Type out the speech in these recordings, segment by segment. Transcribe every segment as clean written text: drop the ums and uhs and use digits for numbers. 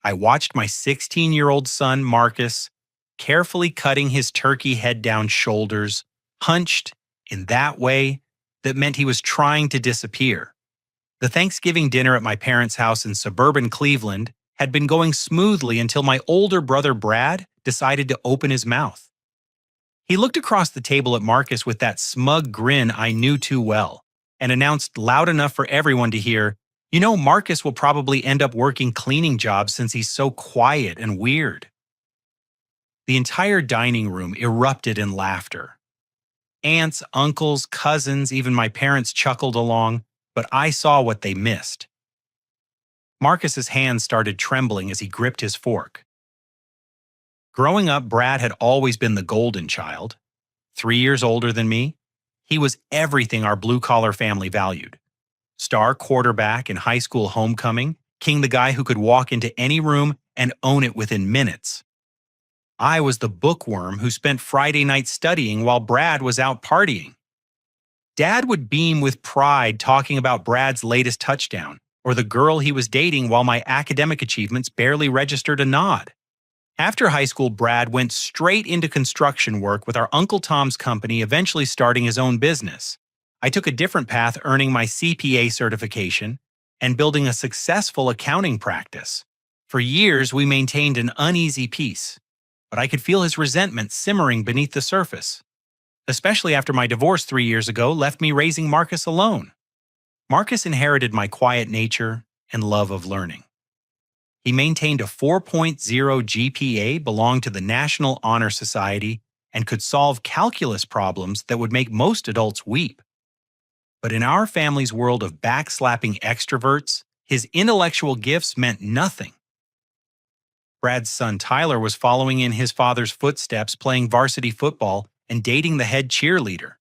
I watched my 16-year-old son, Marcus, carefully cutting his turkey head down shoulders, hunched in that way that meant he was trying to disappear. The Thanksgiving dinner at my parents' house in suburban Cleveland had been going smoothly until my older brother Brad decided to open his mouth. He looked across the table at Marcus with that smug grin I knew too well and announced loud enough for everyone to hear, "You know, Marcus will probably end up working cleaning jobs since he's so quiet and weird." The entire dining room erupted in laughter. Aunts, uncles, cousins, even my parents chuckled along, but I saw what they missed. Marcus's hands started trembling as he gripped his fork. Growing up, Brad had always been the golden child. 3 years older than me, he was everything our blue-collar family valued. Star quarterback in high school homecoming, king the guy who could walk into any room and own it within minutes. I was the bookworm who spent Friday nights studying while Brad was out partying. Dad would beam with pride talking about Brad's latest touchdown or the girl he was dating while my academic achievements barely registered a nod. After high school, Brad went straight into construction work with our Uncle Tom's company, eventually starting his own business. I took a different path, earning my CPA certification and building a successful accounting practice. For years, we maintained an uneasy peace, but I could feel his resentment simmering beneath the surface, especially after my divorce 3 years ago left me raising Marcus alone. Marcus inherited my quiet nature and love of learning. He maintained a 4.0 GPA, belonged to the National Honor Society, and could solve calculus problems that would make most adults weep. But in our family's world of backslapping extroverts, his intellectual gifts meant nothing. Brad's son Tyler was following in his father's footsteps, playing varsity football and dating the head cheerleader.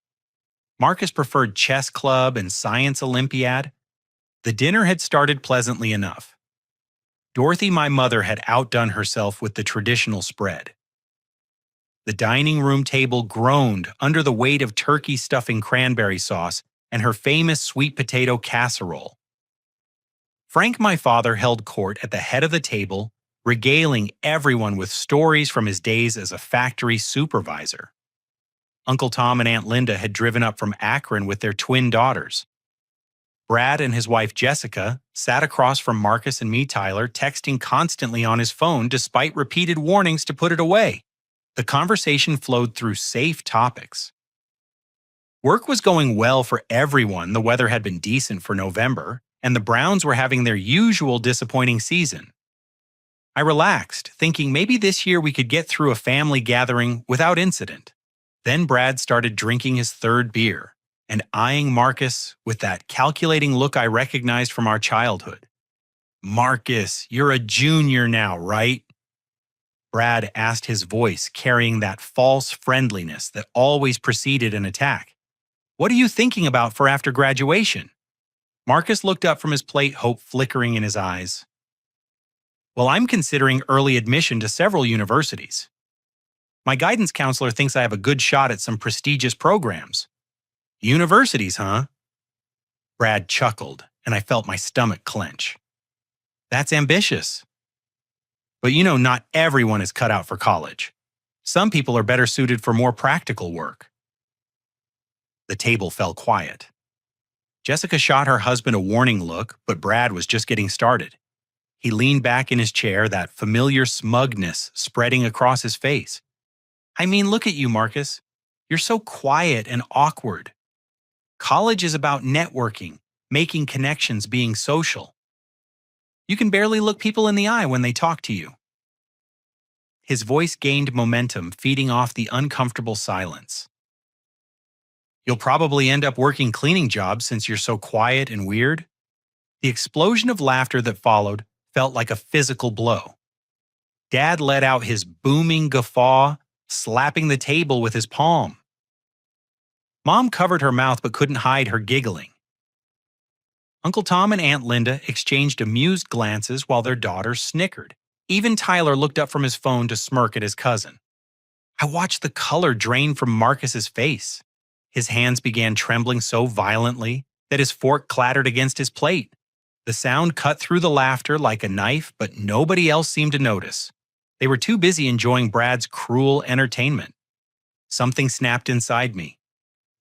Marcus preferred chess club and science olympiad. The dinner had started pleasantly enough. Dorothy, my mother, had outdone herself with the traditional spread. The dining room table groaned under the weight of turkey stuffing cranberry sauce and her famous sweet potato casserole. Frank, my father, held court at the head of the table, regaling everyone with stories from his days as a factory supervisor. Uncle Tom and Aunt Linda had driven up from Akron with their twin daughters. Brad and his wife Jessica sat across from Marcus and me, Tyler, texting constantly on his phone despite repeated warnings to put it away. The conversation flowed through safe topics. Work was going well for everyone. The weather had been decent for November, and the Browns were having their usual disappointing season. I relaxed, thinking maybe this year we could get through a family gathering without incident. Then Brad started drinking his third beer and eyeing Marcus with that calculating look I recognized from our childhood. "Marcus, you're a junior now, right?" Brad asked, his voice carrying that false friendliness that always preceded an attack. "What are you thinking about for after graduation?" Marcus looked up from his plate, hope flickering in his eyes. "Well, I'm considering early admission to several universities. My guidance counselor thinks I have a good shot at some prestigious programs." "Universities, huh?" Brad chuckled, and I felt my stomach clench. "That's ambitious. But you know, not everyone is cut out for college. Some people are better suited for more practical work." The table fell quiet. Jessica shot her husband a warning look, but Brad was just getting started. He leaned back in his chair, that familiar smugness spreading across his face. "I mean, look at you, Marcus. You're so quiet and awkward. College is about networking, making connections, being social. You can barely look people in the eye when they talk to you." His voice gained momentum, feeding off the uncomfortable silence. "You'll probably end up working cleaning jobs since you're so quiet and weird." The explosion of laughter that followed felt like a physical blow. Dad let out his booming guffaw, slapping the table with his palm. Mom covered her mouth but couldn't hide her giggling. Uncle Tom and Aunt Linda exchanged amused glances while their daughters snickered. Even Tyler looked up from his phone to smirk at his cousin. I watched the color drain from Marcus's face. His hands began trembling so violently that his fork clattered against his plate. The sound cut through the laughter like a knife, but nobody else seemed to notice. They were too busy enjoying Brad's cruel entertainment. Something snapped inside me.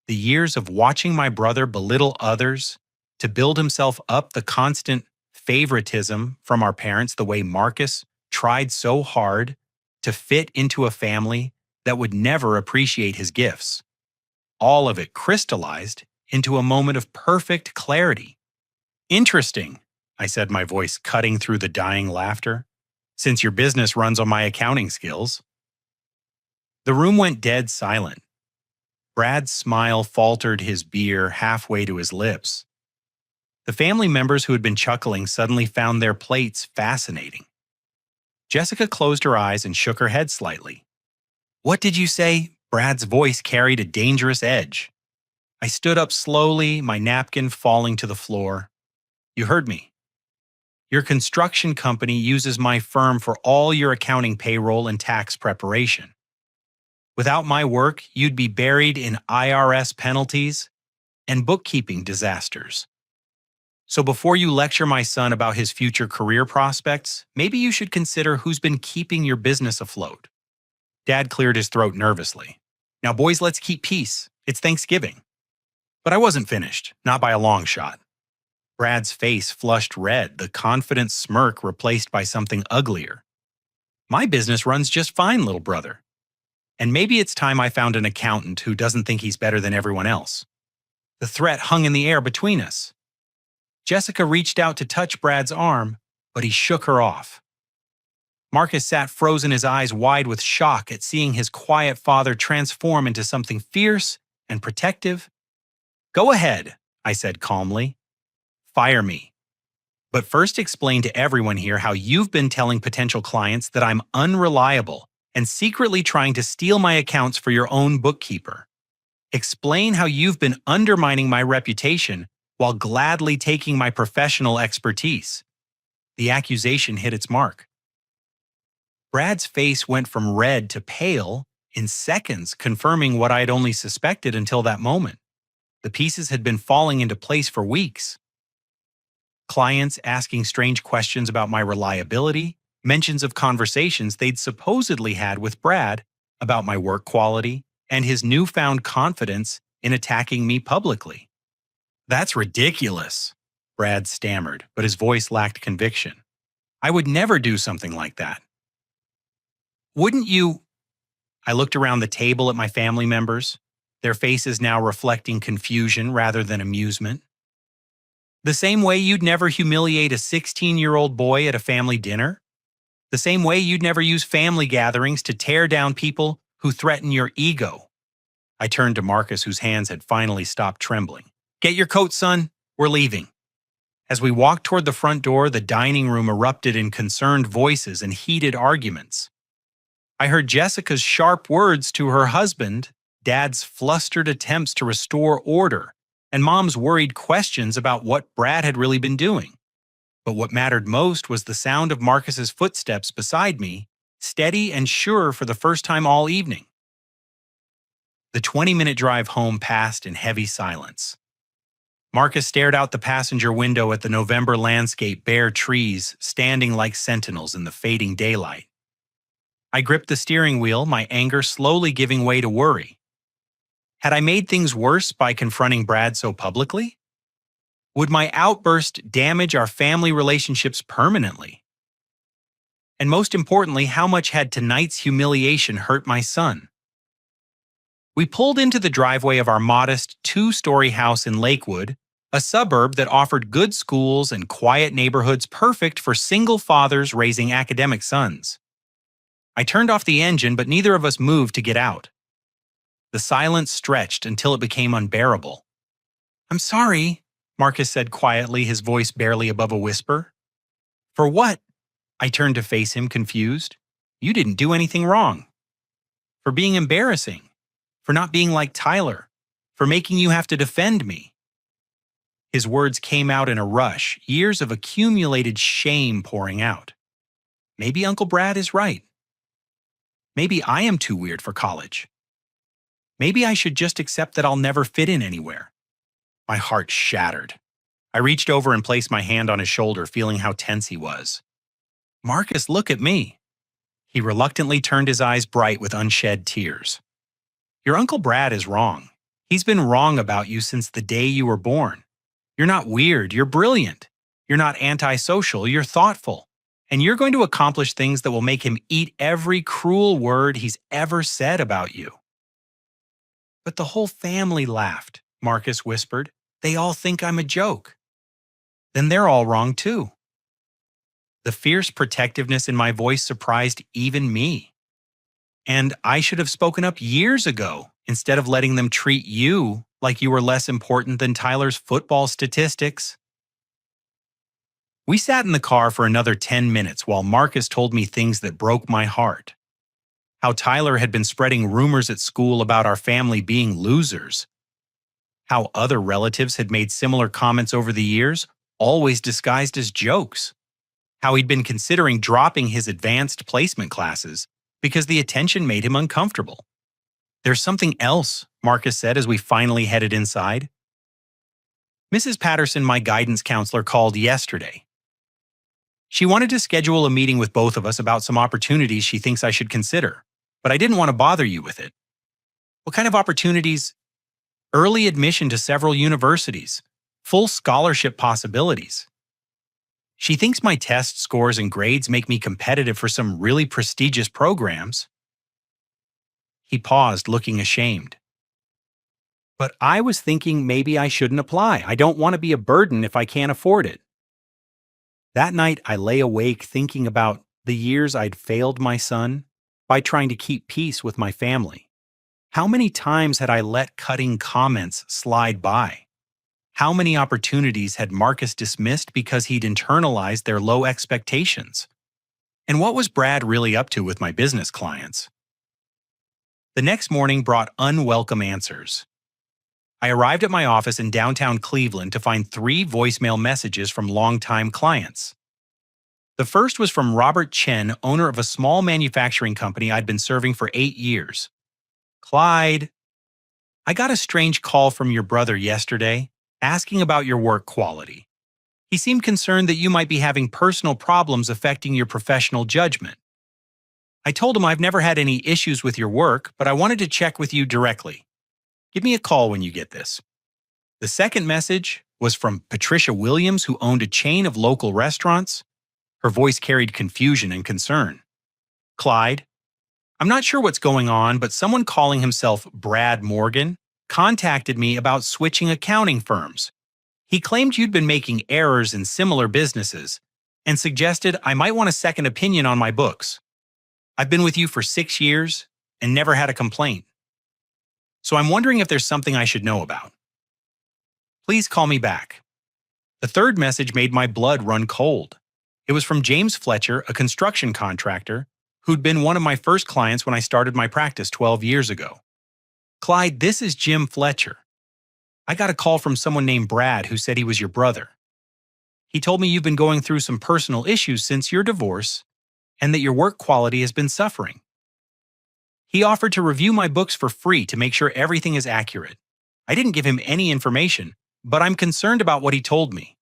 The years of watching my brother belittle others, to build himself up the constant favoritism from our parents, the way Marcus tried so hard to fit into a family that would never appreciate his gifts. All of it crystallized into a moment of perfect clarity. Interesting, I said, my voice cutting through the dying laughter, since your business runs on my accounting skills. The room went dead silent. Brad's smile faltered his beer halfway to his lips. The family members who had been chuckling suddenly found their plates fascinating. Jessica closed her eyes and shook her head slightly. "What did you say?" Brad's voice carried a dangerous edge. I stood up slowly, my napkin falling to the floor. "You heard me. Your construction company uses my firm for all your accounting, payroll, and tax preparation. Without my work, you'd be buried in IRS penalties and bookkeeping disasters. So before you lecture my son about his future career prospects, maybe you should consider who's been keeping your business afloat." Dad cleared his throat nervously. "Now, boys, let's keep peace. It's Thanksgiving." But I wasn't finished, not by a long shot. Brad's face flushed red, the confident smirk replaced by something uglier. "My business runs just fine, little brother. And maybe it's time I found an accountant who doesn't think he's better than everyone else." The threat hung in the air between us. Jessica reached out to touch Brad's arm, but he shook her off. Marcus sat frozen, his eyes wide with shock at seeing his quiet father transform into something fierce and protective. "Go ahead," I said calmly. "Fire me. But first explain to everyone here how you've been telling potential clients that I'm unreliable and secretly trying to steal my accounts for your own bookkeeper. Explain how you've been undermining my reputation while gladly taking my professional expertise." The accusation hit its mark. Brad's face went from red to pale in seconds, confirming what I had only suspected until that moment. The pieces had been falling into place for weeks. Clients asking strange questions about my reliability, mentions of conversations they'd supposedly had with Brad about my work quality, and his newfound confidence in attacking me publicly. "That's ridiculous," Brad stammered, but his voice lacked conviction. "I would never do something like that." "Wouldn't you?" I looked around the table at my family members, their faces now reflecting confusion rather than amusement. "The same way you'd never humiliate a 16-year-old boy at a family dinner? The same way you'd never use family gatherings to tear down people who threaten your ego?" I turned to Marcus, whose hands had finally stopped trembling. "Get your coat, son. We're leaving." As we walked toward the front door, the dining room erupted in concerned voices and heated arguments. I heard Jessica's sharp words to her husband, Dad's flustered attempts to restore order, and Mom's worried questions about what Brad had really been doing. But what mattered most was the sound of Marcus's footsteps beside me, steady and sure for the first time all evening. The 20-minute drive home passed in heavy silence. Marcus stared out the passenger window at the November landscape, bare trees standing like sentinels in the fading daylight. I gripped the steering wheel, my anger slowly giving way to worry. Had I made things worse by confronting Brad so publicly? Would my outburst damage our family relationships permanently? And most importantly, how much had tonight's humiliation hurt my son? We pulled into the driveway of our modest two-story house in Lakewood, a suburb that offered good schools and quiet neighborhoods perfect for single fathers raising academic sons. I turned off the engine, but neither of us moved to get out. The silence stretched until it became unbearable. "I'm sorry," Marcus said quietly, his voice barely above a whisper. "For what?" I turned to face him, confused. "You didn't do anything wrong." "For being embarrassing. For not being like Tyler. For making you have to defend me." His words came out in a rush, years of accumulated shame pouring out. Maybe Uncle Brad is right. Maybe I am too weird for college. Maybe I should just accept that I'll never fit in anywhere. My heart shattered. I reached over and placed my hand on his shoulder, feeling how tense he was. Marcus, look at me. He reluctantly turned his eyes bright with unshed tears. Your Uncle Brad is wrong. He's been wrong about you since the day you were born. You're not weird, you're brilliant. You're not antisocial, you're thoughtful. And you're going to accomplish things that will make him eat every cruel word he's ever said about you. But the whole family laughed, Marcus whispered. They all think I'm a joke. Then they're all wrong too. The fierce protectiveness in my voice surprised even me. And I should have spoken up years ago instead of letting them treat you like you were less important than Tyler's football statistics. We sat in the car for another 10 minutes while Marcus told me things that broke my heart. How Tyler had been spreading rumors at school about our family being losers. How other relatives had made similar comments over the years, always disguised as jokes. How he'd been considering dropping his advanced placement classes because the attention made him uncomfortable. There's something else, Marcus said as we finally headed inside. Mrs. Patterson, my guidance counselor, called yesterday. She wanted to schedule a meeting with both of us about some opportunities she thinks I should consider, but I didn't want to bother you with it. What kind of opportunities? Early admission to several universities, full scholarship possibilities. She thinks my test scores and grades make me competitive for some really prestigious programs. He paused, looking ashamed. But I was thinking maybe I shouldn't apply. I don't want to be a burden if I can't afford it. That night, I lay awake thinking about the years I'd failed my son by trying to keep peace with my family. How many times had I let cutting comments slide by? How many opportunities had Marcus dismissed because he'd internalized their low expectations? And what was Brad really up to with my business clients? The next morning brought unwelcome answers. I arrived at my office in downtown Cleveland to find 3 voicemail messages from longtime clients. The first was from Robert Chen, owner of a small manufacturing company I'd been serving for 8 years. Clyde, I got a strange call from your brother yesterday, asking about your work quality. He seemed concerned that you might be having personal problems affecting your professional judgment. I told him I've never had any issues with your work, but I wanted to check with you directly. Give me a call when you get this. The second message was from Patricia Williams, who owned a chain of local restaurants. Her voice carried confusion and concern. Clyde, I'm not sure what's going on, but someone calling himself Brad Morgan contacted me about switching accounting firms. He claimed you'd been making errors in similar businesses and suggested I might want a second opinion on my books. I've been with you for 6 years and never had a complaint. So I'm wondering if there's something I should know about. Please call me back. The third message made my blood run cold. It was from James Fletcher, a construction contractor, who'd been one of my first clients when I started my practice 12 years ago. Clyde, this is Jim Fletcher. I got a call from someone named Brad who said he was your brother. He told me you've been going through some personal issues since your divorce and that your work quality has been suffering. He offered to review my books for free to make sure everything is accurate. I didn't give him any information, but I'm concerned about what he told me.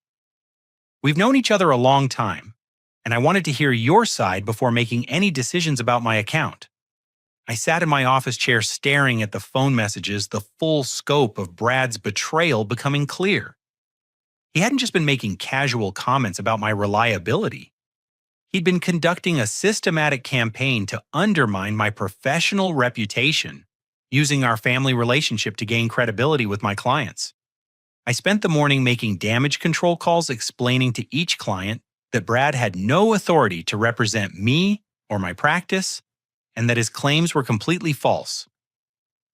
We've known each other a long time, and I wanted to hear your side before making any decisions about my account. I sat in my office chair staring at the phone messages, the full scope of Brad's betrayal becoming clear. He hadn't just been making casual comments about my reliability. He'd been conducting a systematic campaign to undermine my professional reputation, using our family relationship to gain credibility with my clients. I spent the morning making damage control calls explaining to each client that Brad had no authority to represent me or my practice, and that his claims were completely false.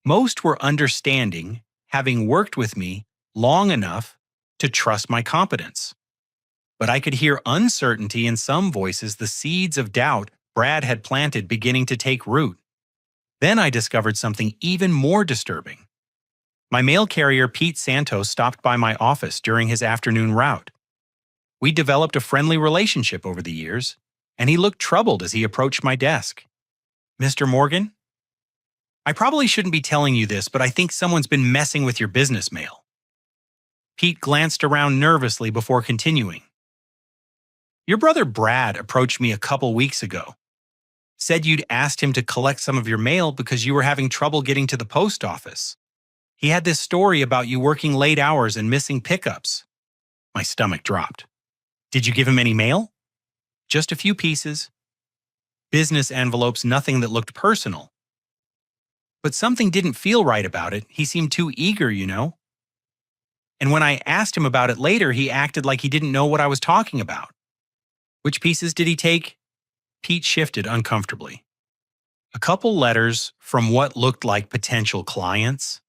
Most were understanding, having worked with me long enough to trust my competence. But I could hear uncertainty in some voices, the seeds of doubt Brad had planted beginning to take root. Then I discovered something even more disturbing. My mail carrier, Pete Santos, stopped by my office during his afternoon route. We developed a friendly relationship over the years, and he looked troubled as he approached my desk. Mr. Morgan? I probably shouldn't be telling you this, but I think someone's been messing with your business mail. Pete glanced around nervously before continuing. Your brother Brad approached me a couple weeks ago. Said you'd asked him to collect some of your mail because you were having trouble getting to the post office. He had this story about you working late hours and missing pickups. My stomach dropped. Did you give him any mail? Just a few pieces. Business envelopes, nothing that looked personal. But something didn't feel right about it. He seemed too eager, you know. And when I asked him about it later, he acted like he didn't know what I was talking about. Which pieces did he take? Pete shifted uncomfortably. A couple letters from what looked like potential clients,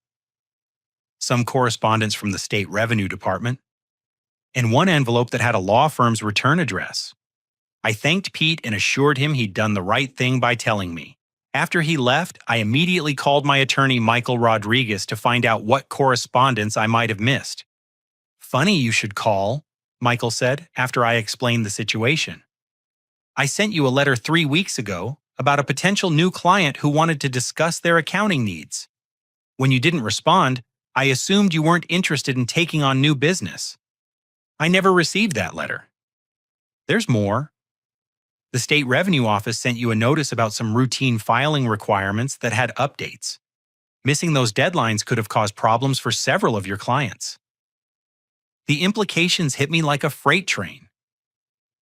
some correspondence from the State Revenue Department, and one envelope that had a law firm's return address. I thanked Pete and assured him he'd done the right thing by telling me. After he left, I immediately called my attorney Michael Rodriguez to find out what correspondence I might have missed. Funny you should call, Michael said after I explained the situation. I sent you a letter 3 weeks ago about a potential new client who wanted to discuss their accounting needs. When you didn't respond, I assumed you weren't interested in taking on new business. I never received that letter. There's more. The State Revenue Office sent you a notice about some routine filing requirements that had updates. Missing those deadlines could have caused problems for several of your clients. The implications hit me like a freight train.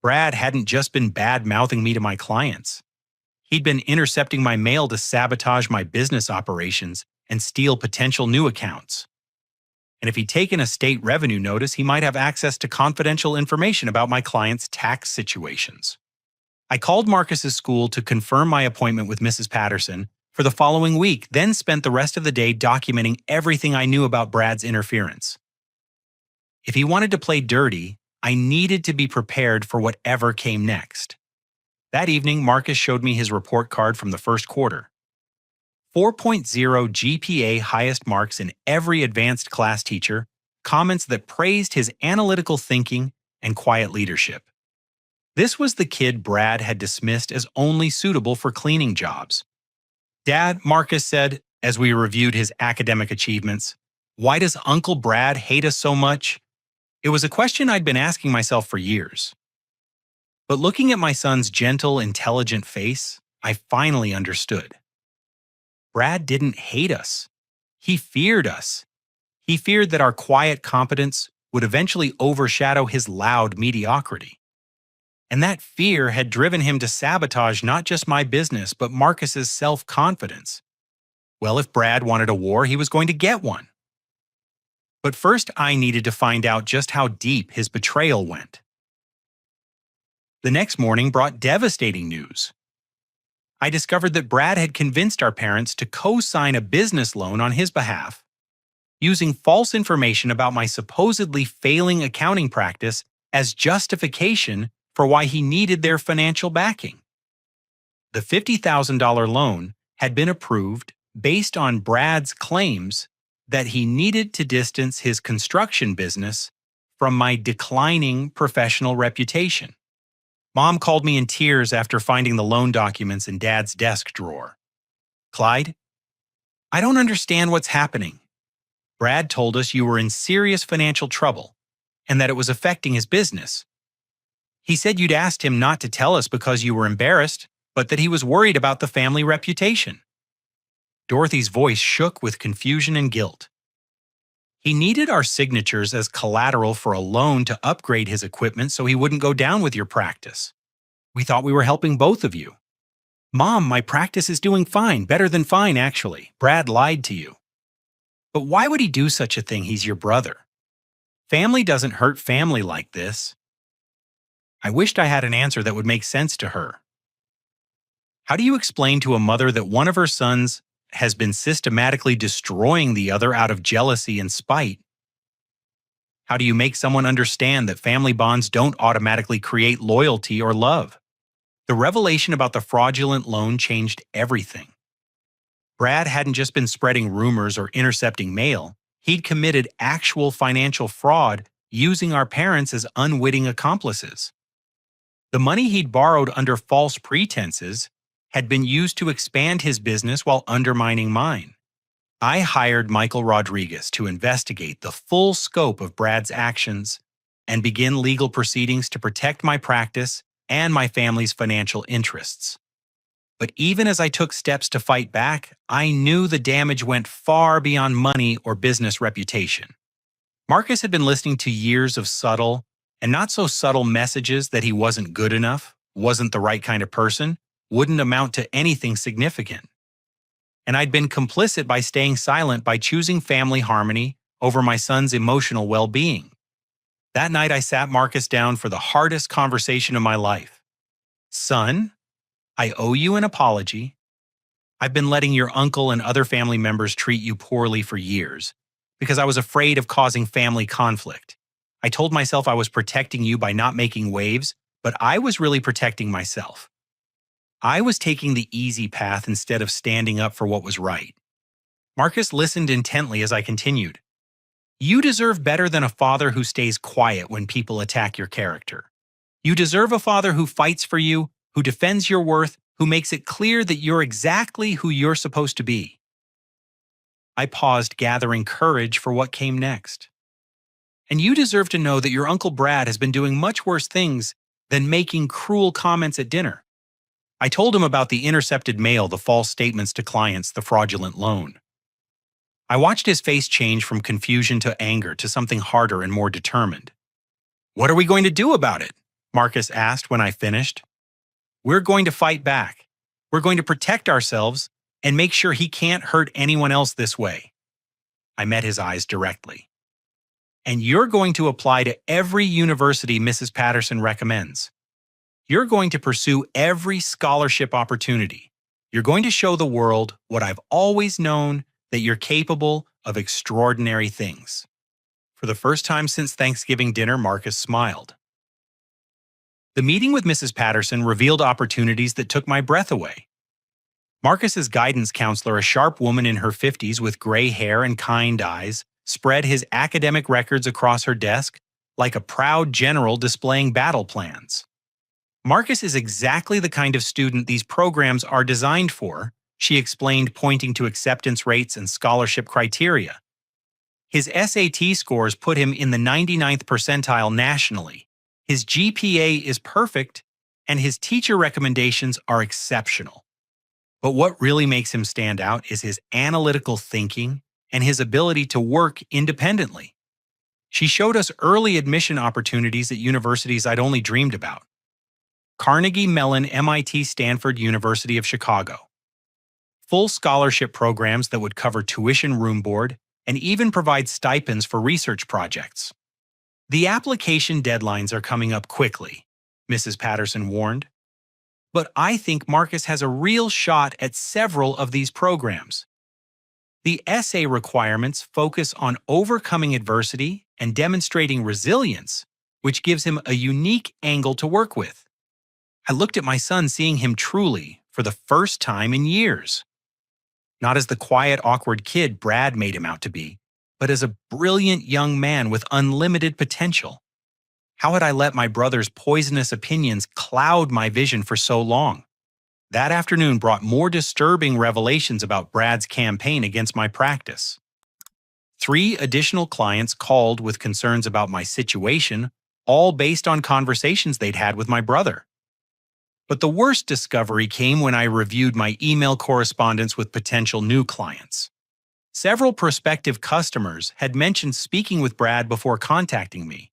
Brad hadn't just been bad-mouthing me to my clients. He'd been intercepting my mail to sabotage my business operations and steal potential new accounts. And if he'd taken a state revenue notice, he might have access to confidential information about my clients' tax situations. I called Marcus's school to confirm my appointment with Mrs. Patterson for the following week, then spent the rest of the day documenting everything I knew about Brad's interference. If he wanted to play dirty, I needed to be prepared for whatever came next. That evening, Marcus showed me his report card from the first quarter. 4.0 GPA, highest marks in every advanced class teacher, comments that praised his analytical thinking and quiet leadership. This was the kid Brad had dismissed as only suitable for cleaning jobs. Dad, Marcus said, as we reviewed his academic achievements, why does Uncle Brad hate us so much? It was a question I'd been asking myself for years. But looking at my son's gentle, intelligent face, I finally understood. Brad didn't hate us. He feared us. He feared that our quiet competence would eventually overshadow his loud mediocrity. And that fear had driven him to sabotage not just my business, but Marcus's self-confidence. Well, if Brad wanted a war, he was going to get one. But first, I needed to find out just how deep his betrayal went. The next morning brought devastating news. I discovered that Brad had convinced our parents to co-sign a business loan on his behalf, using false information about my supposedly failing accounting practice as justification for why he needed their financial backing. The $50,000 loan had been approved based on Brad's claims that he needed to distance his construction business from my declining professional reputation. Mom called me in tears after finding the loan documents in Dad's desk drawer. Clyde, I don't understand what's happening. Brad told us you were in serious financial trouble and that it was affecting his business. He said you'd asked him not to tell us because you were embarrassed, but that he was worried about the family reputation. Dorothy's voice shook with confusion and guilt. He needed our signatures as collateral for a loan to upgrade his equipment so he wouldn't go down with your practice. We thought we were helping both of you. Mom, my practice is doing fine, better than fine actually. Brad lied to you. But why would he do such a thing? He's your brother. Family doesn't hurt family like this. I wished I had an answer that would make sense to her. How do you explain to a mother that one of her sons has been systematically destroying the other out of jealousy and spite? How do you make someone understand that family bonds don't automatically create loyalty or love? The revelation about the fraudulent loan changed everything. Brad hadn't just been spreading rumors or intercepting mail. He'd committed actual financial fraud using our parents as unwitting accomplices. The money he'd borrowed under false pretenses had been used to expand his business while undermining mine. I hired Michael Rodriguez to investigate the full scope of Brad's actions and begin legal proceedings to protect my practice and my family's financial interests. But even as I took steps to fight back, I knew the damage went far beyond money or business reputation. Marcus had been listening to years of subtle and not so subtle messages that he wasn't good enough, wasn't the right kind of person, wouldn't amount to anything significant. And I'd been complicit by staying silent by choosing family harmony over my son's emotional well-being. That night, I sat Marcus down for the hardest conversation of my life. Son, I owe you an apology. I've been letting your uncle and other family members treat you poorly for years because I was afraid of causing family conflict. I told myself I was protecting you by not making waves, but I was really protecting myself. I was taking the easy path instead of standing up for what was right. Marcus listened intently as I continued. You deserve better than a father who stays quiet when people attack your character. You deserve a father who fights for you, who defends your worth, who makes it clear that you're exactly who you're supposed to be. I paused, gathering courage for what came next. And you deserve to know that your Uncle Brad has been doing much worse things than making cruel comments at dinner. I told him about the intercepted mail, the false statements to clients, the fraudulent loan. I watched his face change from confusion to anger to something harder and more determined. What are we going to do about it? Marcus asked when I finished. We're going to fight back. We're going to protect ourselves and make sure he can't hurt anyone else this way. I met his eyes directly. And you're going to apply to every university Mrs. Patterson recommends. You're going to pursue every scholarship opportunity. You're going to show the world what I've always known, that you're capable of extraordinary things. For the first time since Thanksgiving dinner, Marcus smiled. The meeting with Mrs. Patterson revealed opportunities that took my breath away. Marcus's guidance counselor, a sharp woman in her 50s with gray hair and kind eyes, spread his academic records across her desk like a proud general displaying battle plans. Marcus is exactly the kind of student these programs are designed for, she explained, pointing to acceptance rates and scholarship criteria. His SAT scores put him in the 99th percentile nationally. His GPA is perfect, and his teacher recommendations are exceptional. But what really makes him stand out is his analytical thinking and his ability to work independently. She showed us early admission opportunities at universities I'd only dreamed about. Carnegie Mellon, MIT, Stanford, University of Chicago. Full scholarship programs that would cover tuition, room board, and even provide stipends for research projects. The application deadlines are coming up quickly, Mrs. Patterson warned. But I think Marcus has a real shot at several of these programs. The essay requirements focus on overcoming adversity and demonstrating resilience, which gives him a unique angle to work with. I looked at my son, seeing him truly, for the first time in years. Not as the quiet, awkward kid Brad made him out to be, but as a brilliant young man with unlimited potential. How had I let my brother's poisonous opinions cloud my vision for so long? That afternoon brought more disturbing revelations about Brad's campaign against my practice. 3 additional clients called with concerns about my situation, all based on conversations they'd had with my brother. But the worst discovery came when I reviewed my email correspondence with potential new clients. Several prospective customers had mentioned speaking with Brad before contacting me.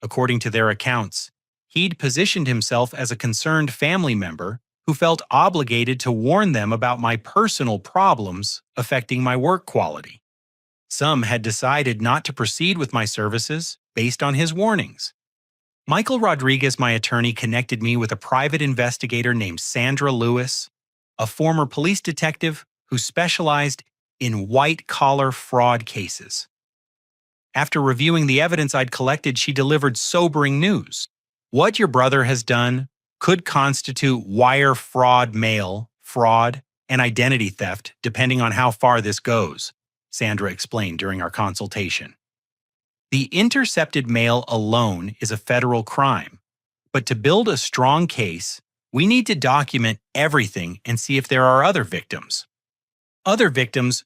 According to their accounts, he'd positioned himself as a concerned family member who felt obligated to warn them about my personal problems affecting my work quality. Some had decided not to proceed with my services based on his warnings. Michael Rodriguez, my attorney, connected me with a private investigator named Sandra Lewis, a former police detective who specialized in white-collar fraud cases. After reviewing the evidence I'd collected, she delivered sobering news. What your brother has done could constitute wire fraud, mail fraud, and identity theft, depending on how far this goes, Sandra explained during our consultation. The intercepted mail alone is a federal crime, but to build a strong case, we need to document everything and see if there are other victims. Other victims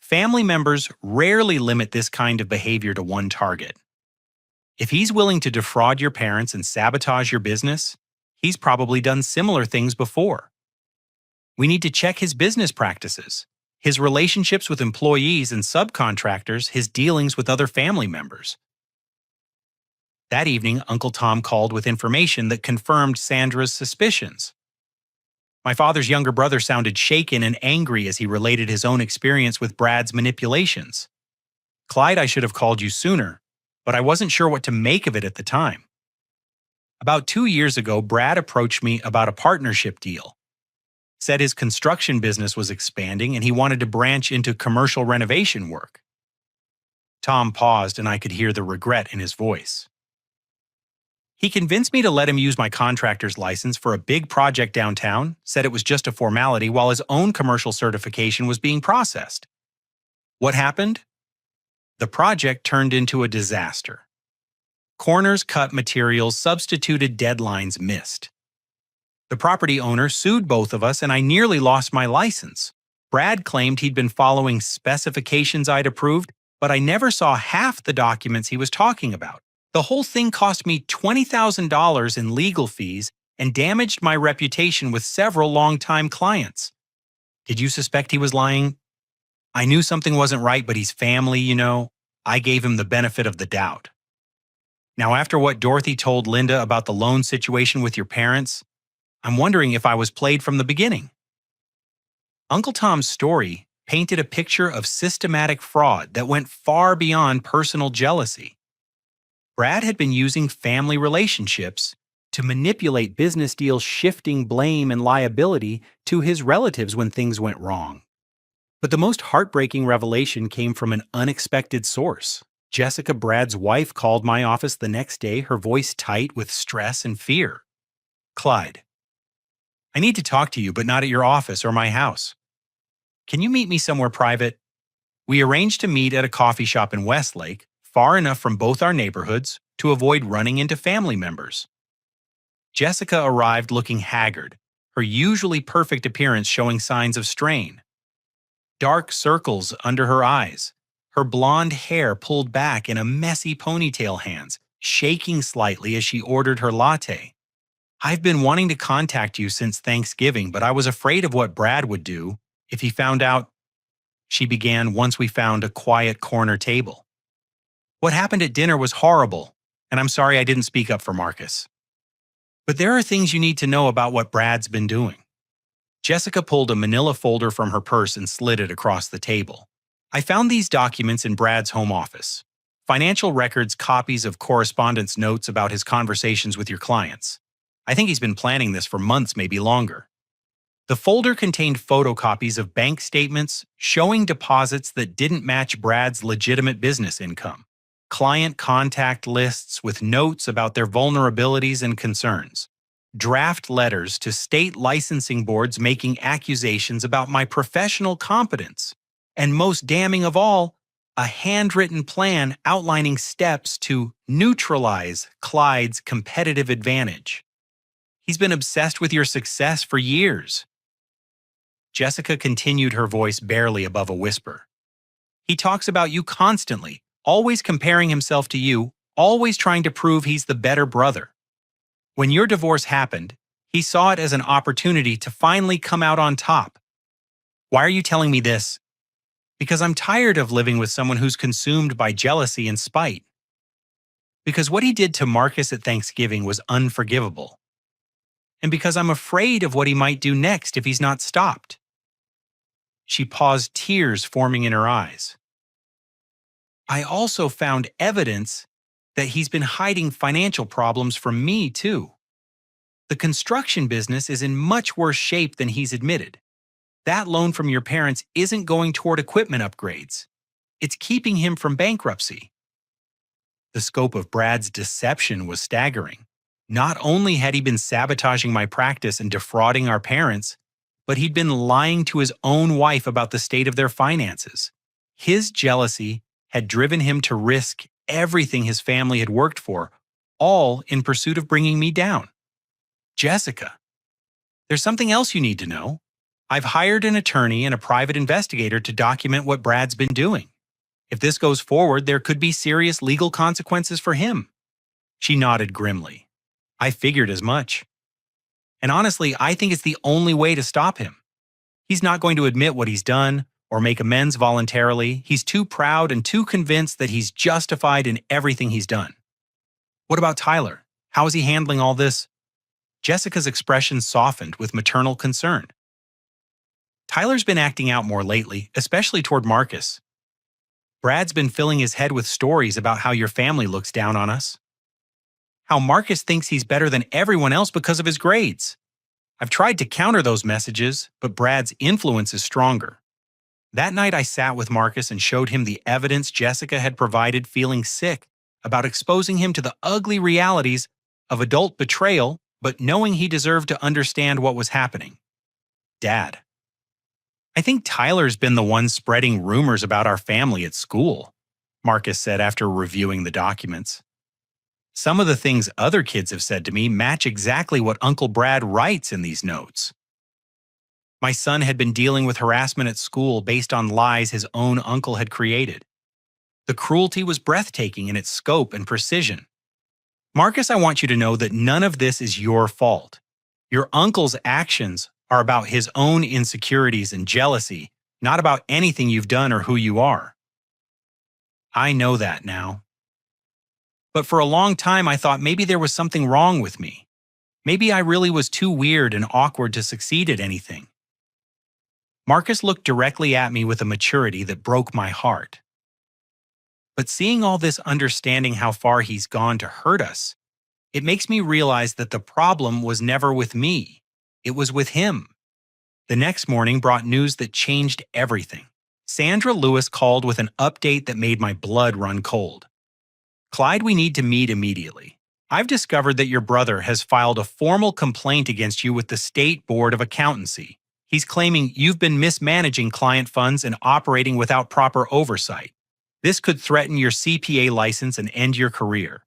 Family members rarely limit this kind of behavior to one target. If he's willing to defraud your parents and sabotage your business, he's probably done similar things before. We need to check his business practices, his relationships with employees and subcontractors, his dealings with other family members. That evening, Uncle Tom called with information that confirmed Sandra's suspicions. My father's younger brother sounded shaken and angry as he related his own experience with Brad's manipulations. "Clyde, I should have called you sooner, but I wasn't sure what to make of it at the time. About 2 years ago, Brad approached me about a partnership deal. Said his construction business was expanding and he wanted to branch into commercial renovation work." Tom paused and I could hear the regret in his voice. "He convinced me to let him use my contractor's license for a big project downtown, said it was just a formality while his own commercial certification was being processed. What happened? The project turned into a disaster. Corners cut materials, substituted deadlines missed. The property owner sued both of us and I nearly lost my license. Brad claimed he'd been following specifications I'd approved, but I never saw half the documents he was talking about. The whole thing cost me $20,000 in legal fees and damaged my reputation with several longtime clients. Did you suspect he was lying? I knew something wasn't right, but he's family, you know. I gave him the benefit of the doubt. Now, after what Dorothy told Linda about the loan situation with your parents, I'm wondering if I was played from the beginning." Uncle Tom's story painted a picture of systematic fraud that went far beyond personal jealousy. Brad had been using family relationships to manipulate business deals, shifting blame and liability to his relatives when things went wrong. But the most heartbreaking revelation came from an unexpected source. Jessica, Brad's wife, called my office the next day, her voice tight with stress and fear. "Clyde, I need to talk to you, but not at your office or my house. Can you meet me somewhere private?" We arranged to meet at a coffee shop in Westlake, far enough from both our neighborhoods to avoid running into family members. Jessica arrived looking haggard, her usually perfect appearance showing signs of strain. Dark circles under her eyes, her blonde hair pulled back in a messy ponytail, hands shaking slightly as she ordered her latte. "I've been wanting to contact you since Thanksgiving, but I was afraid of what Brad would do if he found out," she began once we found a quiet corner table. "What happened at dinner was horrible, and I'm sorry I didn't speak up for Marcus. But there are things you need to know about what Brad's been doing." Jessica pulled a manila folder from her purse and slid it across the table. "I found these documents in Brad's home office. Financial records, copies of correspondence notes about his conversations with your clients. I think he's been planning this for months, maybe longer." The folder contained photocopies of bank statements showing deposits that didn't match Brad's legitimate business income, client contact lists with notes about their vulnerabilities and concerns, draft letters to state licensing boards making accusations about my professional competence, and most damning of all, a handwritten plan outlining steps to neutralize Clyde's competitive advantage. "He's been obsessed with your success for years." Jessica continued, her voice barely above a whisper. "He talks about you constantly, always comparing himself to you, always trying to prove he's the better brother. When your divorce happened, he saw it as an opportunity to finally come out on top. Why are you telling me this? Because I'm tired of living with someone who's consumed by jealousy and spite. Because what he did to Marcus at Thanksgiving was unforgivable. And because I'm afraid of what he might do next if he's not stopped." She paused, tears forming in her eyes. "I also found evidence that he's been hiding financial problems from me, too. The construction business is in much worse shape than he's admitted. That loan from your parents isn't going toward equipment upgrades. It's keeping him from bankruptcy." The scope of Brad's deception was staggering. Not only had he been sabotaging my practice and defrauding our parents, but he'd been lying to his own wife about the state of their finances. His jealousy had driven him to risk everything his family had worked for, all in pursuit of bringing me down. "Jessica, there's something else you need to know. I've hired an attorney and a private investigator to document what Brad's been doing. If this goes forward, there could be serious legal consequences for him." She nodded grimly. "I figured as much. And honestly, I think it's the only way to stop him. He's not going to admit what he's done or make amends voluntarily. He's too proud and too convinced that he's justified in everything he's done." "What about Tyler? How is he handling all this?" Jessica's expression softened with maternal concern. "Tyler's been acting out more lately, especially toward Marcus. Brad's been filling his head with stories about how your family looks down on us. How Marcus thinks he's better than everyone else because of his grades. I've tried to counter those messages, but Brad's influence is stronger. That night I sat with Marcus and showed him the evidence Jessica had provided, feeling sick about exposing him to the ugly realities of adult betrayal, but knowing he deserved to understand what was happening. Dad, I think Tyler's been the one spreading rumors about our family at school," Marcus said after reviewing the documents. "Some of the things other kids have said to me match exactly what Uncle Brad writes in these notes. My son had been dealing with harassment at school based on lies his own uncle had created. The cruelty was breathtaking in its scope and precision. Marcus, I want you to know that none of this is your fault. Your uncle's actions are about his own insecurities and jealousy, not about anything you've done or who you are. I know that now. But for a long time, I thought maybe there was something wrong with me. Maybe I really was too weird and awkward to succeed at anything." Marcus looked directly at me with a maturity that broke my heart. "But seeing all this, understanding how far he's gone to hurt us, it makes me realize that the problem was never with me. It was with him." The next morning brought news that changed everything. Sandra Lewis called with an update that made my blood run cold. "Clyde, we need to meet immediately. I've discovered that your brother has filed a formal complaint against you with the State Board of Accountancy. He's claiming you've been mismanaging client funds and operating without proper oversight. This could threaten your CPA license and end your career."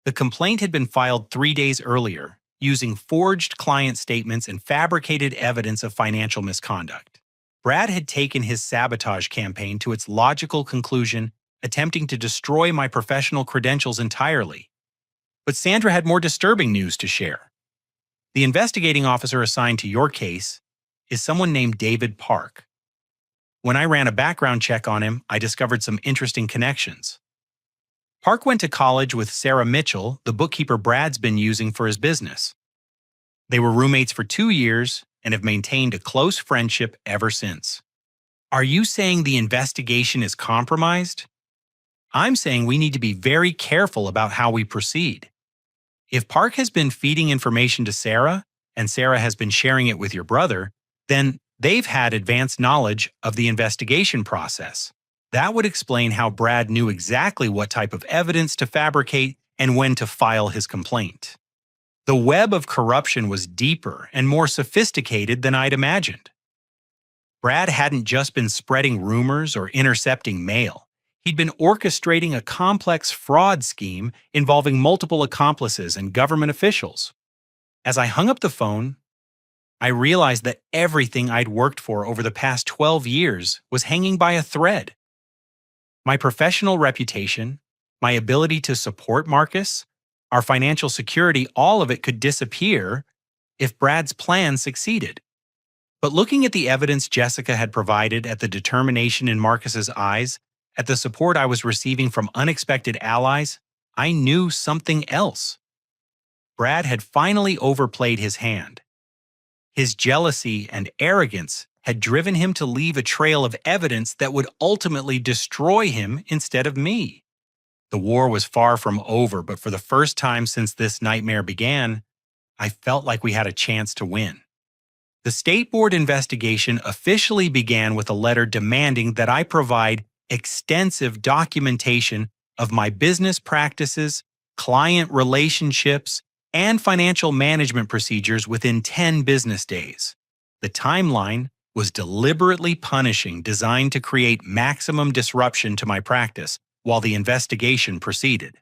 The complaint had been filed 3 days earlier, using forged client statements and fabricated evidence of financial misconduct. Brad had taken his sabotage campaign to its logical conclusion, attempting to destroy my professional credentials entirely. But Sandra had more disturbing news to share. The investigating officer assigned to your case is someone named David Park. When I ran a background check on him, I discovered some interesting connections. Park went to college with Sarah Mitchell, the bookkeeper Brad's been using for his business. They were roommates for 2 years and have maintained a close friendship ever since. Are you saying the investigation is compromised? I'm saying we need to be very careful about how we proceed. If Park has been feeding information to Sarah, and Sarah has been sharing it with your brother, then they've had advanced knowledge of the investigation process. That would explain how Brad knew exactly what type of evidence to fabricate and when to file his complaint. The web of corruption was deeper and more sophisticated than I'd imagined. Brad hadn't just been spreading rumors or intercepting mail. He'd been orchestrating a complex fraud scheme involving multiple accomplices and government officials. As I hung up the phone, I realized that everything I'd worked for over the past 12 years was hanging by a thread. My professional reputation, my ability to support Marcus, our financial security, all of it could disappear if Brad's plan succeeded. But looking at the evidence Jessica had provided, at the determination in Marcus's eyes, at the support I was receiving from unexpected allies, I knew something else. Brad had finally overplayed his hand. His jealousy and arrogance had driven him to leave a trail of evidence that would ultimately destroy him instead of me. The war was far from over, but for the first time since this nightmare began, I felt like we had a chance to win. The State Board investigation officially began with a letter demanding that I provide extensive documentation of my business practices, client relationships, and financial management procedures within 10 business days. The timeline was deliberately punishing, designed to create maximum disruption to my practice while the investigation proceeded.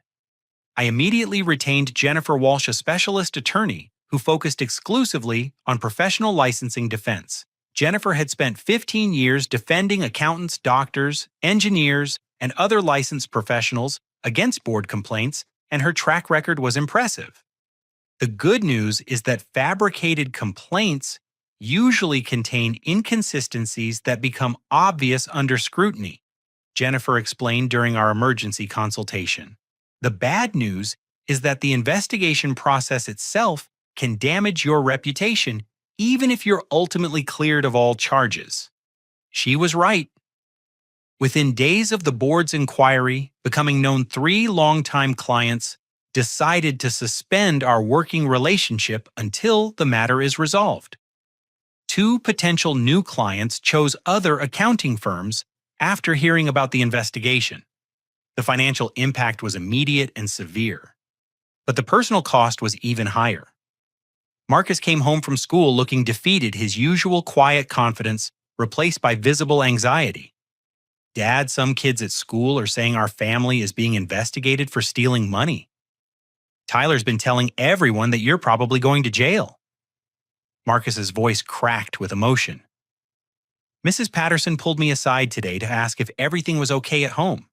I immediately retained Jennifer Walsh, a specialist attorney who focused exclusively on professional licensing defense. Jennifer had spent 15 years defending accountants, doctors, engineers, and other licensed professionals against board complaints, and her track record was impressive. The good news is that fabricated complaints usually contain inconsistencies that become obvious under scrutiny, Jennifer explained during our emergency consultation. The bad news is that the investigation process itself can damage your reputation even if you're ultimately cleared of all charges. She was right. Within days of the board's inquiry, becoming known 3 longtime clients decided to suspend our working relationship until the matter is resolved. 2 potential new clients chose other accounting firms after hearing about the investigation. The financial impact was immediate and severe, but the personal cost was even higher. Marcus came home from school looking defeated, his usual quiet confidence replaced by visible anxiety. Dad, some kids at school are saying our family is being investigated for stealing money. Tyler's been telling everyone that you're probably going to jail. Marcus's voice cracked with emotion. Mrs. Patterson pulled me aside today to ask if everything was okay at home.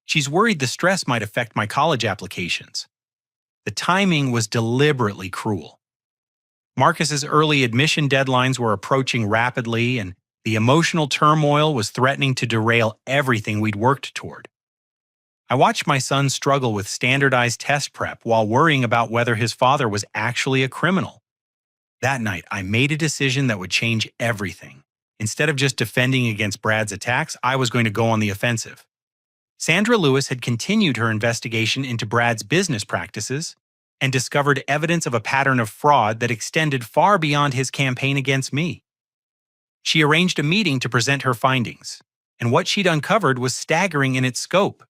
She's worried the stress might affect my college applications. The timing was deliberately cruel. Marcus's early admission deadlines were approaching rapidly, and the emotional turmoil was threatening to derail everything we'd worked toward. I watched my son struggle with standardized test prep while worrying about whether his father was actually a criminal. That night, I made a decision that would change everything. Instead of just defending against Brad's attacks, I was going to go on the offensive. Sandra Lewis had continued her investigation into Brad's business practices and discovered evidence of a pattern of fraud that extended far beyond his campaign against me. She arranged a meeting to present her findings, and what she'd uncovered was staggering in its scope.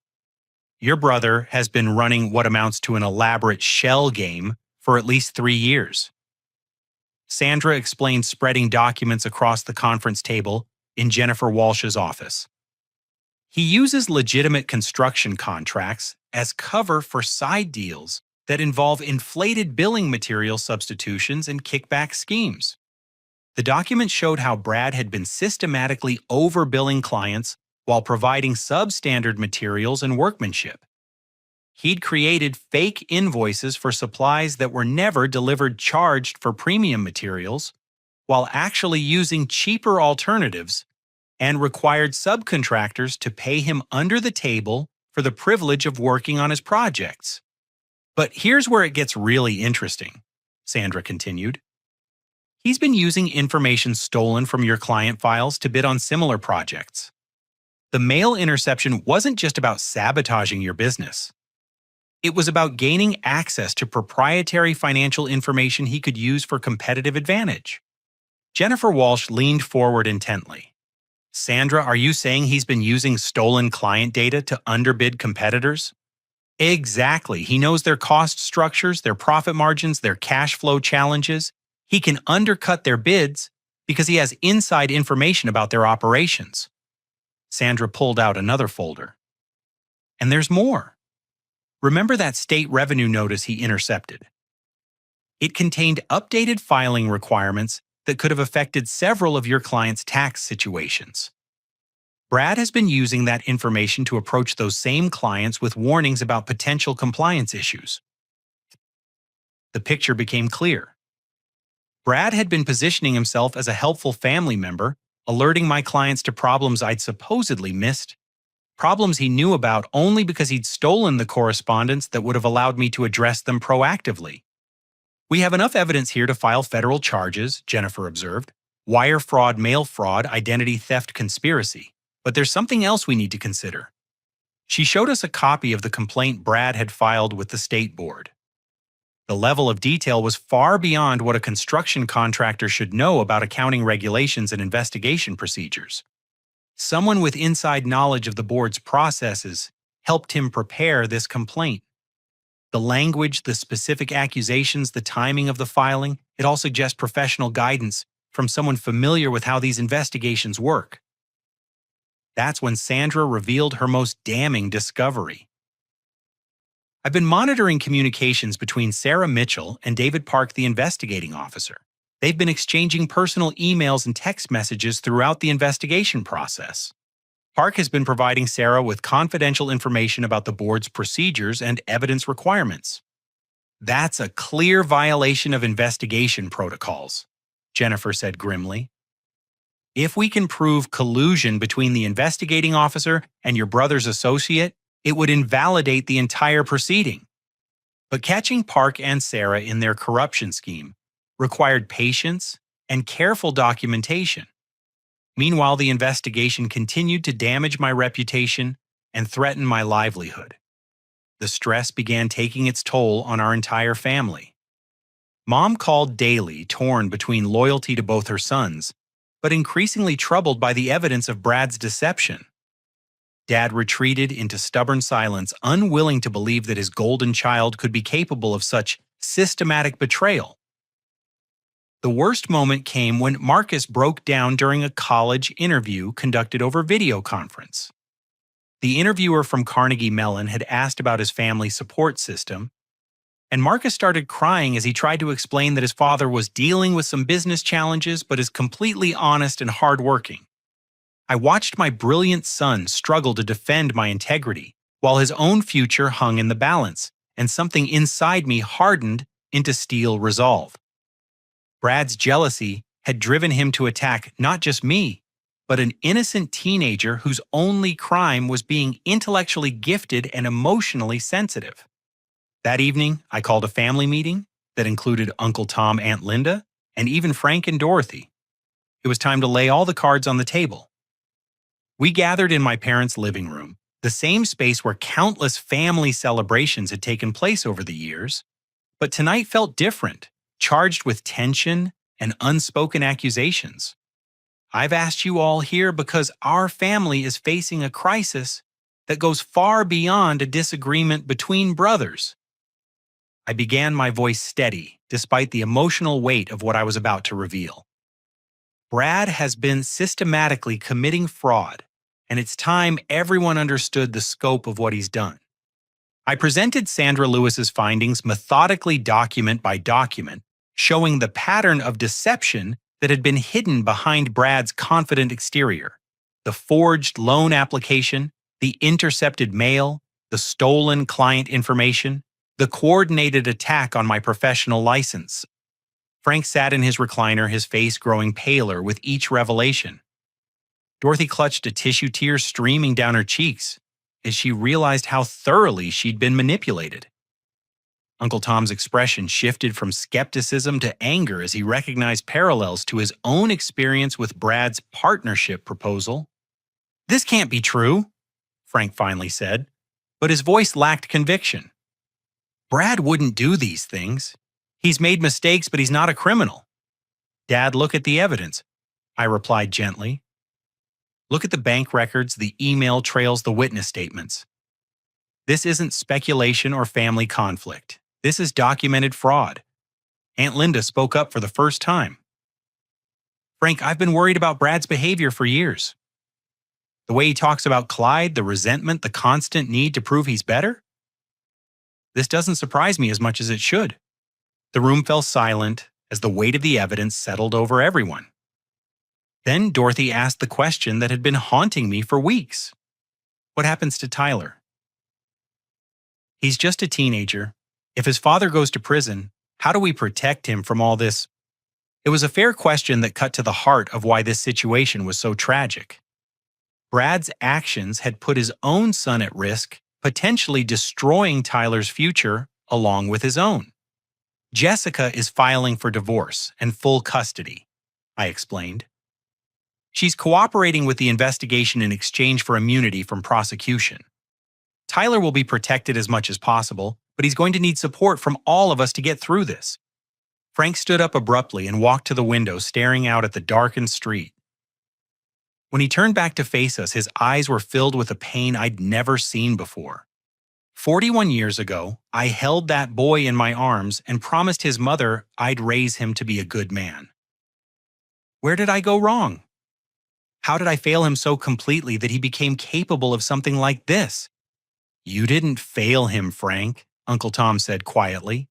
Your brother has been running what amounts to an elaborate shell game for at least 3 years. Sandra explained, spreading documents across the conference table in Jennifer Walsh's office. He uses legitimate construction contracts as cover for side deals that involve inflated billing material substitutions and kickback schemes. The document showed how Brad had been systematically overbilling clients while providing substandard materials and workmanship. He'd created fake invoices for supplies that were never delivered charged for premium materials, while actually using cheaper alternatives, and required subcontractors to pay him under the table for the privilege of working on his projects. But here's where it gets really interesting, Sandra continued. He's been using information stolen from your client files to bid on similar projects. The mail interception wasn't just about sabotaging your business. It was about gaining access to proprietary financial information he could use for competitive advantage. Jennifer Walsh leaned forward intently. Sandra, are you saying he's been using stolen client data to underbid competitors? Exactly. He knows their cost structures, their profit margins, their cash flow challenges. He can undercut their bids because he has inside information about their operations. Sandra pulled out another folder. And there's more. Remember that state revenue notice he intercepted? It contained updated filing requirements that could have affected several of your clients' tax situations. Brad has been using that information to approach those same clients with warnings about potential compliance issues. The picture became clear. Brad had been positioning himself as a helpful family member, alerting my clients to problems I'd supposedly missed, problems he knew about only because he'd stolen the correspondence that would have allowed me to address them proactively. We have enough evidence here to file federal charges, Jennifer observed. Wire fraud, mail fraud, identity theft, conspiracy. But there's something else we need to consider. She showed us a copy of the complaint Brad had filed with the state board. The level of detail was far beyond what a construction contractor should know about accounting regulations and investigation procedures. Someone with inside knowledge of the board's processes helped him prepare this complaint. The language, the specific accusations, the timing of the filing, it all suggests professional guidance from someone familiar with how these investigations work. That's when Sandra revealed her most damning discovery. I've been monitoring communications between Sarah Mitchell and David Park, the investigating officer. They've been exchanging personal emails and text messages throughout the investigation process. Park has been providing Sarah with confidential information about the board's procedures and evidence requirements. That's a clear violation of investigation protocols, Jennifer said grimly. If we can prove collusion between the investigating officer and your brother's associate, it would invalidate the entire proceeding. But catching Park and Sarah in their corruption scheme required patience and careful documentation. Meanwhile, the investigation continued to damage my reputation and threaten my livelihood. The stress began taking its toll on our entire family. Mom called daily, torn between loyalty to both her sons, but increasingly troubled by the evidence of Brad's deception. Dad retreated into stubborn silence, unwilling to believe that his golden child could be capable of such systematic betrayal. The worst moment came when Marcus broke down during a college interview conducted over video conference. The interviewer from Carnegie Mellon had asked about his family support system, and Marcus started crying as he tried to explain that his father was dealing with some business challenges but is completely honest and hardworking. I watched my brilliant son struggle to defend my integrity while his own future hung in the balance, and something inside me hardened into steel resolve. Brad's jealousy had driven him to attack not just me, but an innocent teenager whose only crime was being intellectually gifted and emotionally sensitive. That evening, I called a family meeting that included Uncle Tom, Aunt Linda, and even Frank and Dorothy. It was time to lay all the cards on the table. We gathered in my parents' living room, the same space where countless family celebrations had taken place over the years, but tonight felt different, charged with tension and unspoken accusations. I've asked you all here because our family is facing a crisis that goes far beyond a disagreement between brothers. I began my voice steady, despite the emotional weight of what I was about to reveal. Brad has been systematically committing fraud, and it's time everyone understood the scope of what he's done. I presented Sandra Lewis's findings methodically document by document, showing the pattern of deception that had been hidden behind Brad's confident exterior: the forged loan application, the intercepted mail, the stolen client information, the coordinated attack on my professional license. Frank sat in his recliner, his face growing paler with each revelation. Dorothy clutched a tissue tear streaming down her cheeks as she realized how thoroughly she'd been manipulated. Uncle Tom's expression shifted from skepticism to anger as he recognized parallels to his own experience with Brad's partnership proposal. "This can't be true," Frank finally said, but his voice lacked conviction. "Brad wouldn't do these things. He's made mistakes, but he's not a criminal." "Dad, look at the evidence," I replied gently. "Look at the bank records, the email trails, the witness statements. This isn't speculation or family conflict. This is documented fraud. Aunt Linda spoke up for the first time." "Frank, I've been worried about Brad's behavior for years. The way he talks about Clyde, the resentment, the constant need to prove he's better? This doesn't surprise me as much as it should." The room fell silent as the weight of the evidence settled over everyone. Then Dorothy asked the question that had been haunting me for weeks. "What happens to Tyler?" "He's just a teenager. If his father goes to prison, how do we protect him from all this?" It was a fair question that cut to the heart of why this situation was so tragic. Brad's actions had put his own son at risk, potentially destroying Tyler's future along with his own. "Jessica is filing for divorce and full custody," I explained. "She's cooperating with the investigation in exchange for immunity from prosecution. Tyler will be protected as much as possible, but he's going to need support from all of us to get through this." Frank stood up abruptly and walked to the window, staring out at the darkened street. When he turned back to face us, his eyes were filled with a pain I'd never seen before. 41 years ago, I held that boy in my arms and promised his mother I'd raise him to be a good man. Where did I go wrong? How did I fail him so completely that he became capable of something like this? "You didn't fail him, Frank," Uncle Tom said quietly.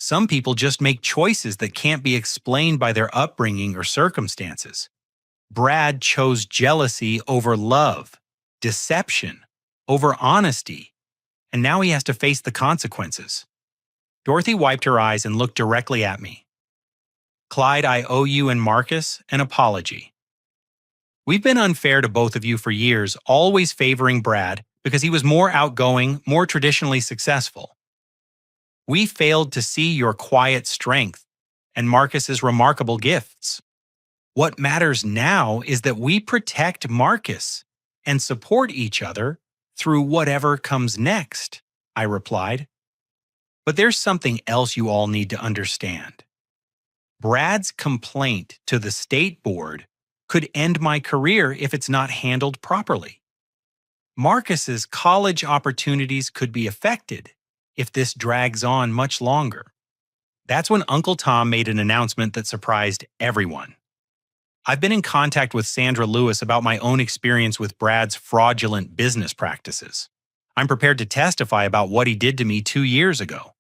Some people just make choices that can't be explained by their upbringing or circumstances. Brad chose jealousy over love, deception over honesty, and now he has to face the consequences. Dorothy wiped her eyes and looked directly at me. Clyde, I owe you and Marcus an apology. We've been unfair to both of you for years, always favoring Brad because he was more outgoing, more traditionally successful. We failed to see your quiet strength and Marcus's remarkable gifts. What matters now is that we protect Marcus and support each other through whatever comes next, I replied. But there's something else you all need to understand. Brad's complaint to the state board could end my career if it's not handled properly. Marcus's college opportunities could be affected if this drags on much longer. That's when Uncle Tom made an announcement that surprised everyone. I've been in contact with Sandra Lewis about my own experience with Brad's fraudulent business practices. I'm prepared to testify about what he did to me 2 years ago.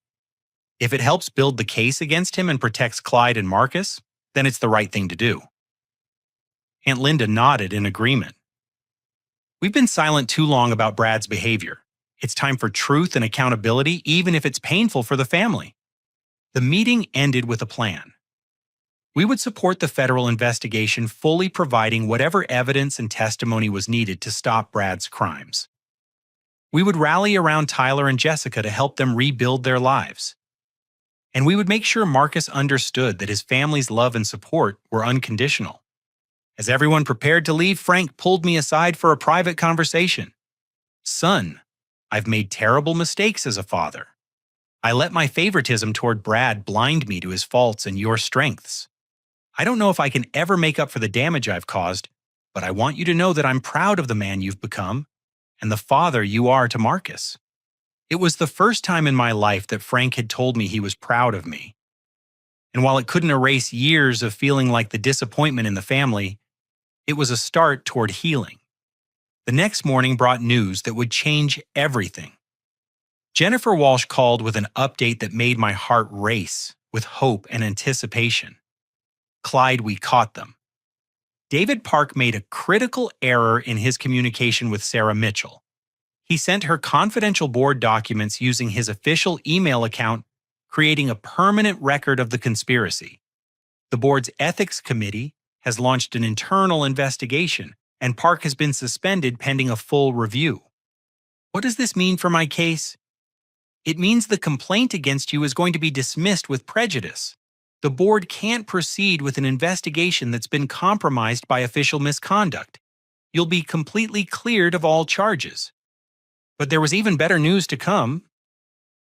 If it helps build the case against him and protects Clyde and Marcus, then it's the right thing to do. Aunt Linda nodded in agreement. We've been silent too long about Brad's behavior. It's time for truth and accountability, even if it's painful for the family. The meeting ended with a plan. We would support the federal investigation, fully providing whatever evidence and testimony was needed to stop Brad's crimes. We would rally around Tyler and Jessica to help them rebuild their lives. And we would make sure Marcus understood that his family's love and support were unconditional. As everyone prepared to leave, Frank pulled me aside for a private conversation. Son, I've made terrible mistakes as a father. I let my favoritism toward Brad blind me to his faults and your strengths. I don't know if I can ever make up for the damage I've caused, but I want you to know that I'm proud of the man you've become and the father you are to Marcus. It was the first time in my life that Frank had told me he was proud of me. And while it couldn't erase years of feeling like the disappointment in the family, it was a start toward healing. The next morning brought news that would change everything. Jennifer Walsh called with an update that made my heart race with hope and anticipation. Clyde, we caught them. David Park made a critical error in his communication with Sarah Mitchell. He sent her confidential board documents using his official email account, creating a permanent record of the conspiracy. The board's ethics committee has launched an internal investigation, and Park has been suspended pending a full review. What does this mean for my case? It means the complaint against you is going to be dismissed with prejudice. The board can't proceed with an investigation that's been compromised by official misconduct. You'll be completely cleared of all charges. But there was even better news to come.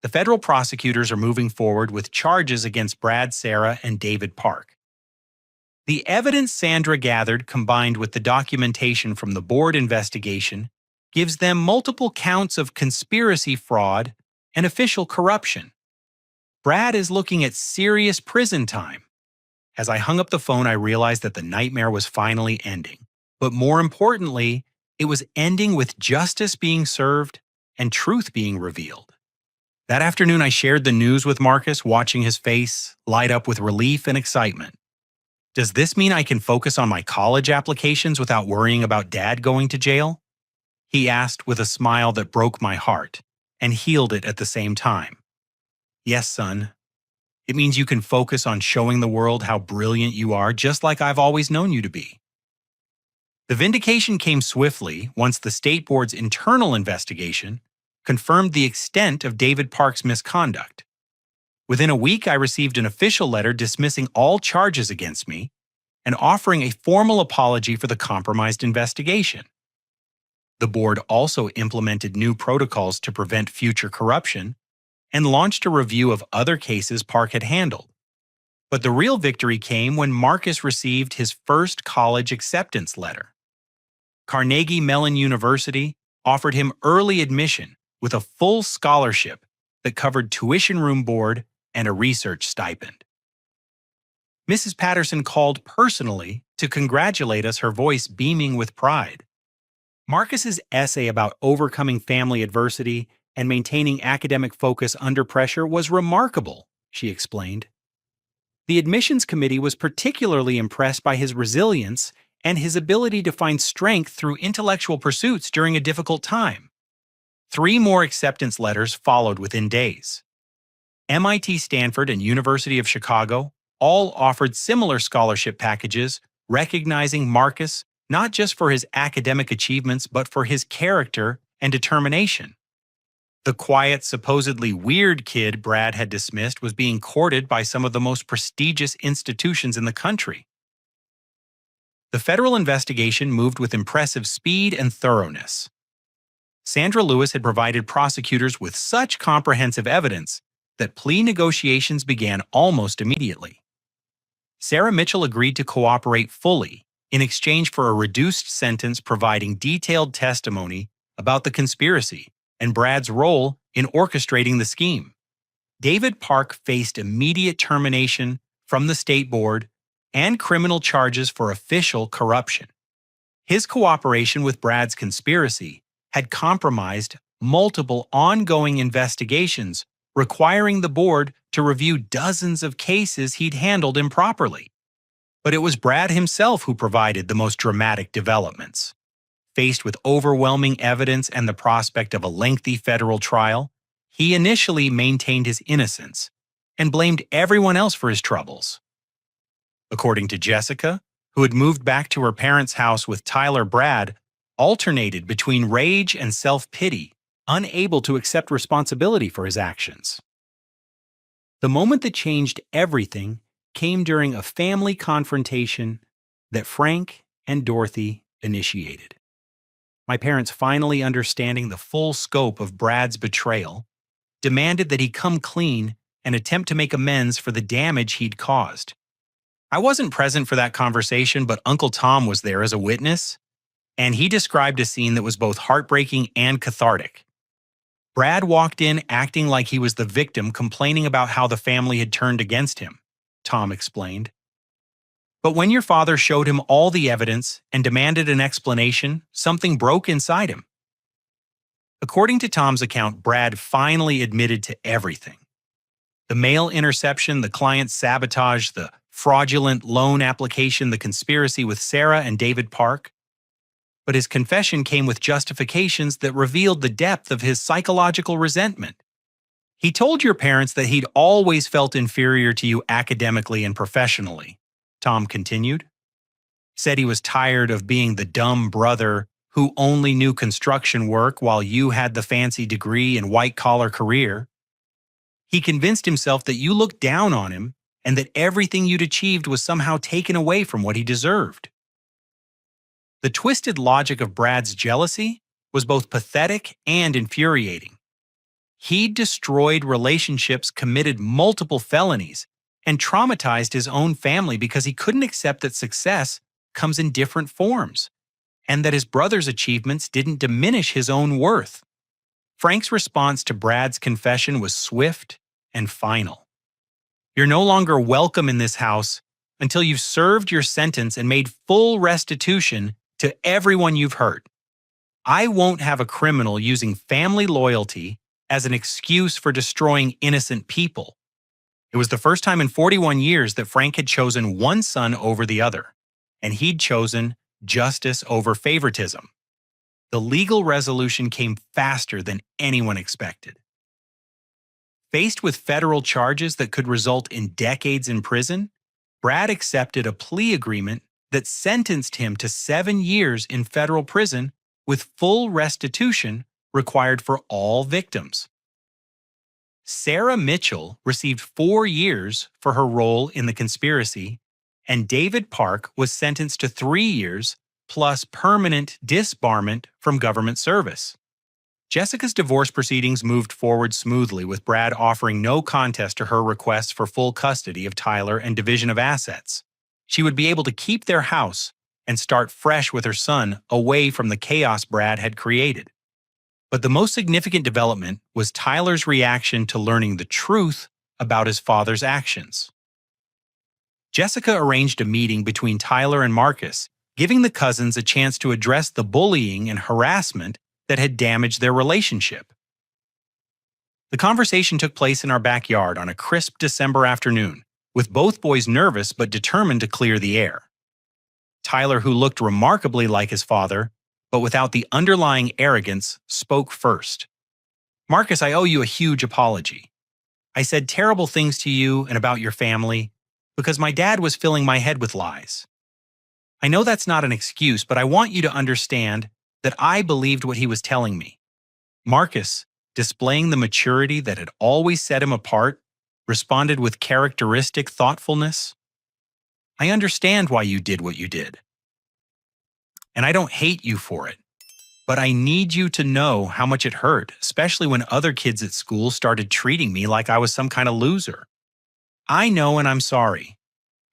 The federal prosecutors are moving forward with charges against Brad, Sarah, and David Park. The evidence Sandra gathered, combined with the documentation from the board investigation, gives them multiple counts of conspiracy fraud and official corruption. Brad is looking at serious prison time. As I hung up the phone, I realized that the nightmare was finally ending. But more importantly, it was ending with justice being served and truth being revealed. That afternoon, I shared the news with Marcus, watching his face light up with relief and excitement. Does this mean I can focus on my college applications without worrying about Dad going to jail? He asked with a smile that broke my heart and healed it at the same time. Yes, son. It means you can focus on showing the world how brilliant you are, just like I've always known you to be. The vindication came swiftly once the state board's internal investigation confirmed the extent of David Park's misconduct. Within a week, I received an official letter dismissing all charges against me and offering a formal apology for the compromised investigation. The board also implemented new protocols to prevent future corruption and launched a review of other cases Park had handled. But the real victory came when Marcus received his first college acceptance letter. Carnegie Mellon University offered him early admission with a full scholarship that covered tuition room board and a research stipend. Mrs. Patterson called personally to congratulate us, her voice beaming with pride. Marcus's essay about overcoming family adversity and maintaining academic focus under pressure was remarkable she explained. The admissions committee was particularly impressed by his resilience and his ability to find strength through intellectual pursuits during a difficult time. 3 more acceptance letters followed within days. MIT, Stanford, and University of Chicago all offered similar scholarship packages, recognizing Marcus not just for his academic achievements but for his character and determination. The quiet, supposedly weird kid Brad had dismissed was being courted by some of the most prestigious institutions in the country. The federal investigation moved with impressive speed and thoroughness. Sandra Lewis had provided prosecutors with such comprehensive evidence that plea negotiations began almost immediately. Sarah Mitchell agreed to cooperate fully in exchange for a reduced sentence providing detailed testimony about the conspiracy and Brad's role in orchestrating the scheme. David Park faced immediate termination from the state board and criminal charges for official corruption. His cooperation with Brad's conspiracy had compromised multiple ongoing investigations requiring the board to review dozens of cases he'd handled improperly. But it was Brad himself who provided the most dramatic developments. Faced with overwhelming evidence and the prospect of a lengthy federal trial, he initially maintained his innocence and blamed everyone else for his troubles. According to Jessica, who had moved back to her parents' house with Tyler, Brad alternated between rage and self-pity, unable to accept responsibility for his actions. The moment that changed everything came during a family confrontation that Frank and Dorothy initiated. My parents, finally understanding the full scope of Brad's betrayal, demanded that he come clean and attempt to make amends for the damage he'd caused. I wasn't present for that conversation, but Uncle Tom was there as a witness, and he described a scene that was both heartbreaking and cathartic. Brad walked in acting like he was the victim, complaining about how the family had turned against him, Tom explained. But when your father showed him all the evidence and demanded an explanation, something broke inside him. According to Tom's account, Brad finally admitted to everything. The mail interception, the client sabotage, the fraudulent loan application, the conspiracy with Sarah and David Park. But his confession came with justifications that revealed the depth of his psychological resentment. He told your parents that he'd always felt inferior to you academically and professionally, Tom continued. Said he was tired of being the dumb brother who only knew construction work while you had the fancy degree and white-collar career. He convinced himself that you looked down on him and that everything you'd achieved was somehow taken away from what he deserved. The twisted logic of Brad's jealousy was both pathetic and infuriating. He'd destroyed relationships, committed multiple felonies, and traumatized his own family because he couldn't accept that success comes in different forms, and that his brother's achievements didn't diminish his own worth. Frank's response to Brad's confession was swift and final. You're no longer welcome in this house until you've served your sentence and made full restitution to everyone you've hurt. I won't have a criminal using family loyalty as an excuse for destroying innocent people. It was the first time in 41 years that Frank had chosen one son over the other, and he'd chosen justice over favoritism. The legal resolution came faster than anyone expected. Faced with federal charges that could result in decades in prison, Brad accepted a plea agreement that sentenced him to 7 years in federal prison with full restitution required for all victims. Sarah Mitchell received 4 years for her role in the conspiracy, and David Park was sentenced to 3 years plus permanent disbarment from government service. Jessica's divorce proceedings moved forward smoothly, with Brad offering no contest to her requests for full custody of Tyler and division of assets. She would be able to keep their house and start fresh with her son, away from the chaos Brad had created. But the most significant development was Tyler's reaction to learning the truth about his father's actions. Jessica arranged a meeting between Tyler and Marcus, giving the cousins a chance to address the bullying and harassment that had damaged their relationship. The conversation took place in our backyard on a crisp December afternoon, with both boys nervous but determined to clear the air. Tyler, who looked remarkably like his father, but without the underlying arrogance, spoke first. "Marcus, I owe you a huge apology. I said terrible things to you and about your family because my dad was filling my head with lies. I know that's not an excuse, but I want you to understand that I believed what he was telling me." Marcus, displaying the maturity that had always set him apart, responded with characteristic thoughtfulness. "I understand why you did what you did. And I don't hate you for it. But I need you to know how much it hurt, especially when other kids at school started treating me like I was some kind of loser. I know and I'm sorry.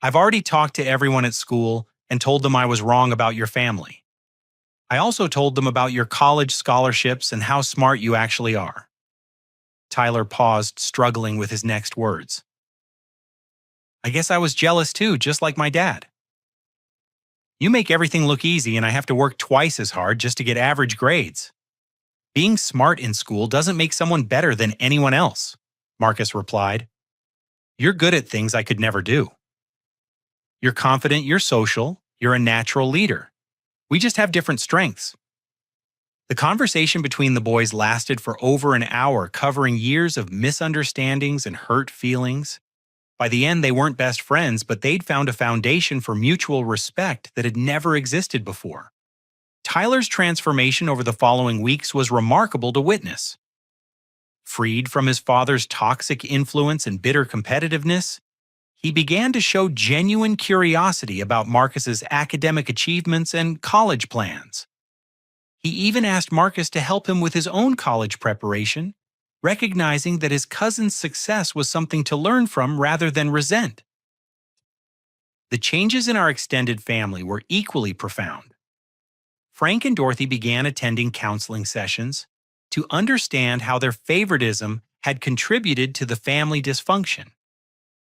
I've already talked to everyone at school and told them I was wrong about your family. I also told them about your college scholarships and how smart you actually are." Tyler paused, struggling with his next words. "I guess I was jealous too, just like my dad. You make everything look easy and I have to work twice as hard just to get average grades. Being smart in school doesn't make someone better than anyone else," Marcus replied. "You're good at things I could never do. You're confident, you're social, you're a natural leader. We just have different strengths." The conversation between the boys lasted for over an hour, covering years of misunderstandings and hurt feelings. By the end, they weren't best friends, but they'd found a foundation for mutual respect that had never existed before. Tyler's transformation over the following weeks was remarkable to witness. Freed from his father's toxic influence and bitter competitiveness, he began to show genuine curiosity about Marcus's academic achievements and college plans. He even asked Marcus to help him with his own college preparation, recognizing that his cousin's success was something to learn from rather than resent. The changes in our extended family were equally profound. Frank and Dorothy began attending counseling sessions to understand how their favoritism had contributed to the family dysfunction.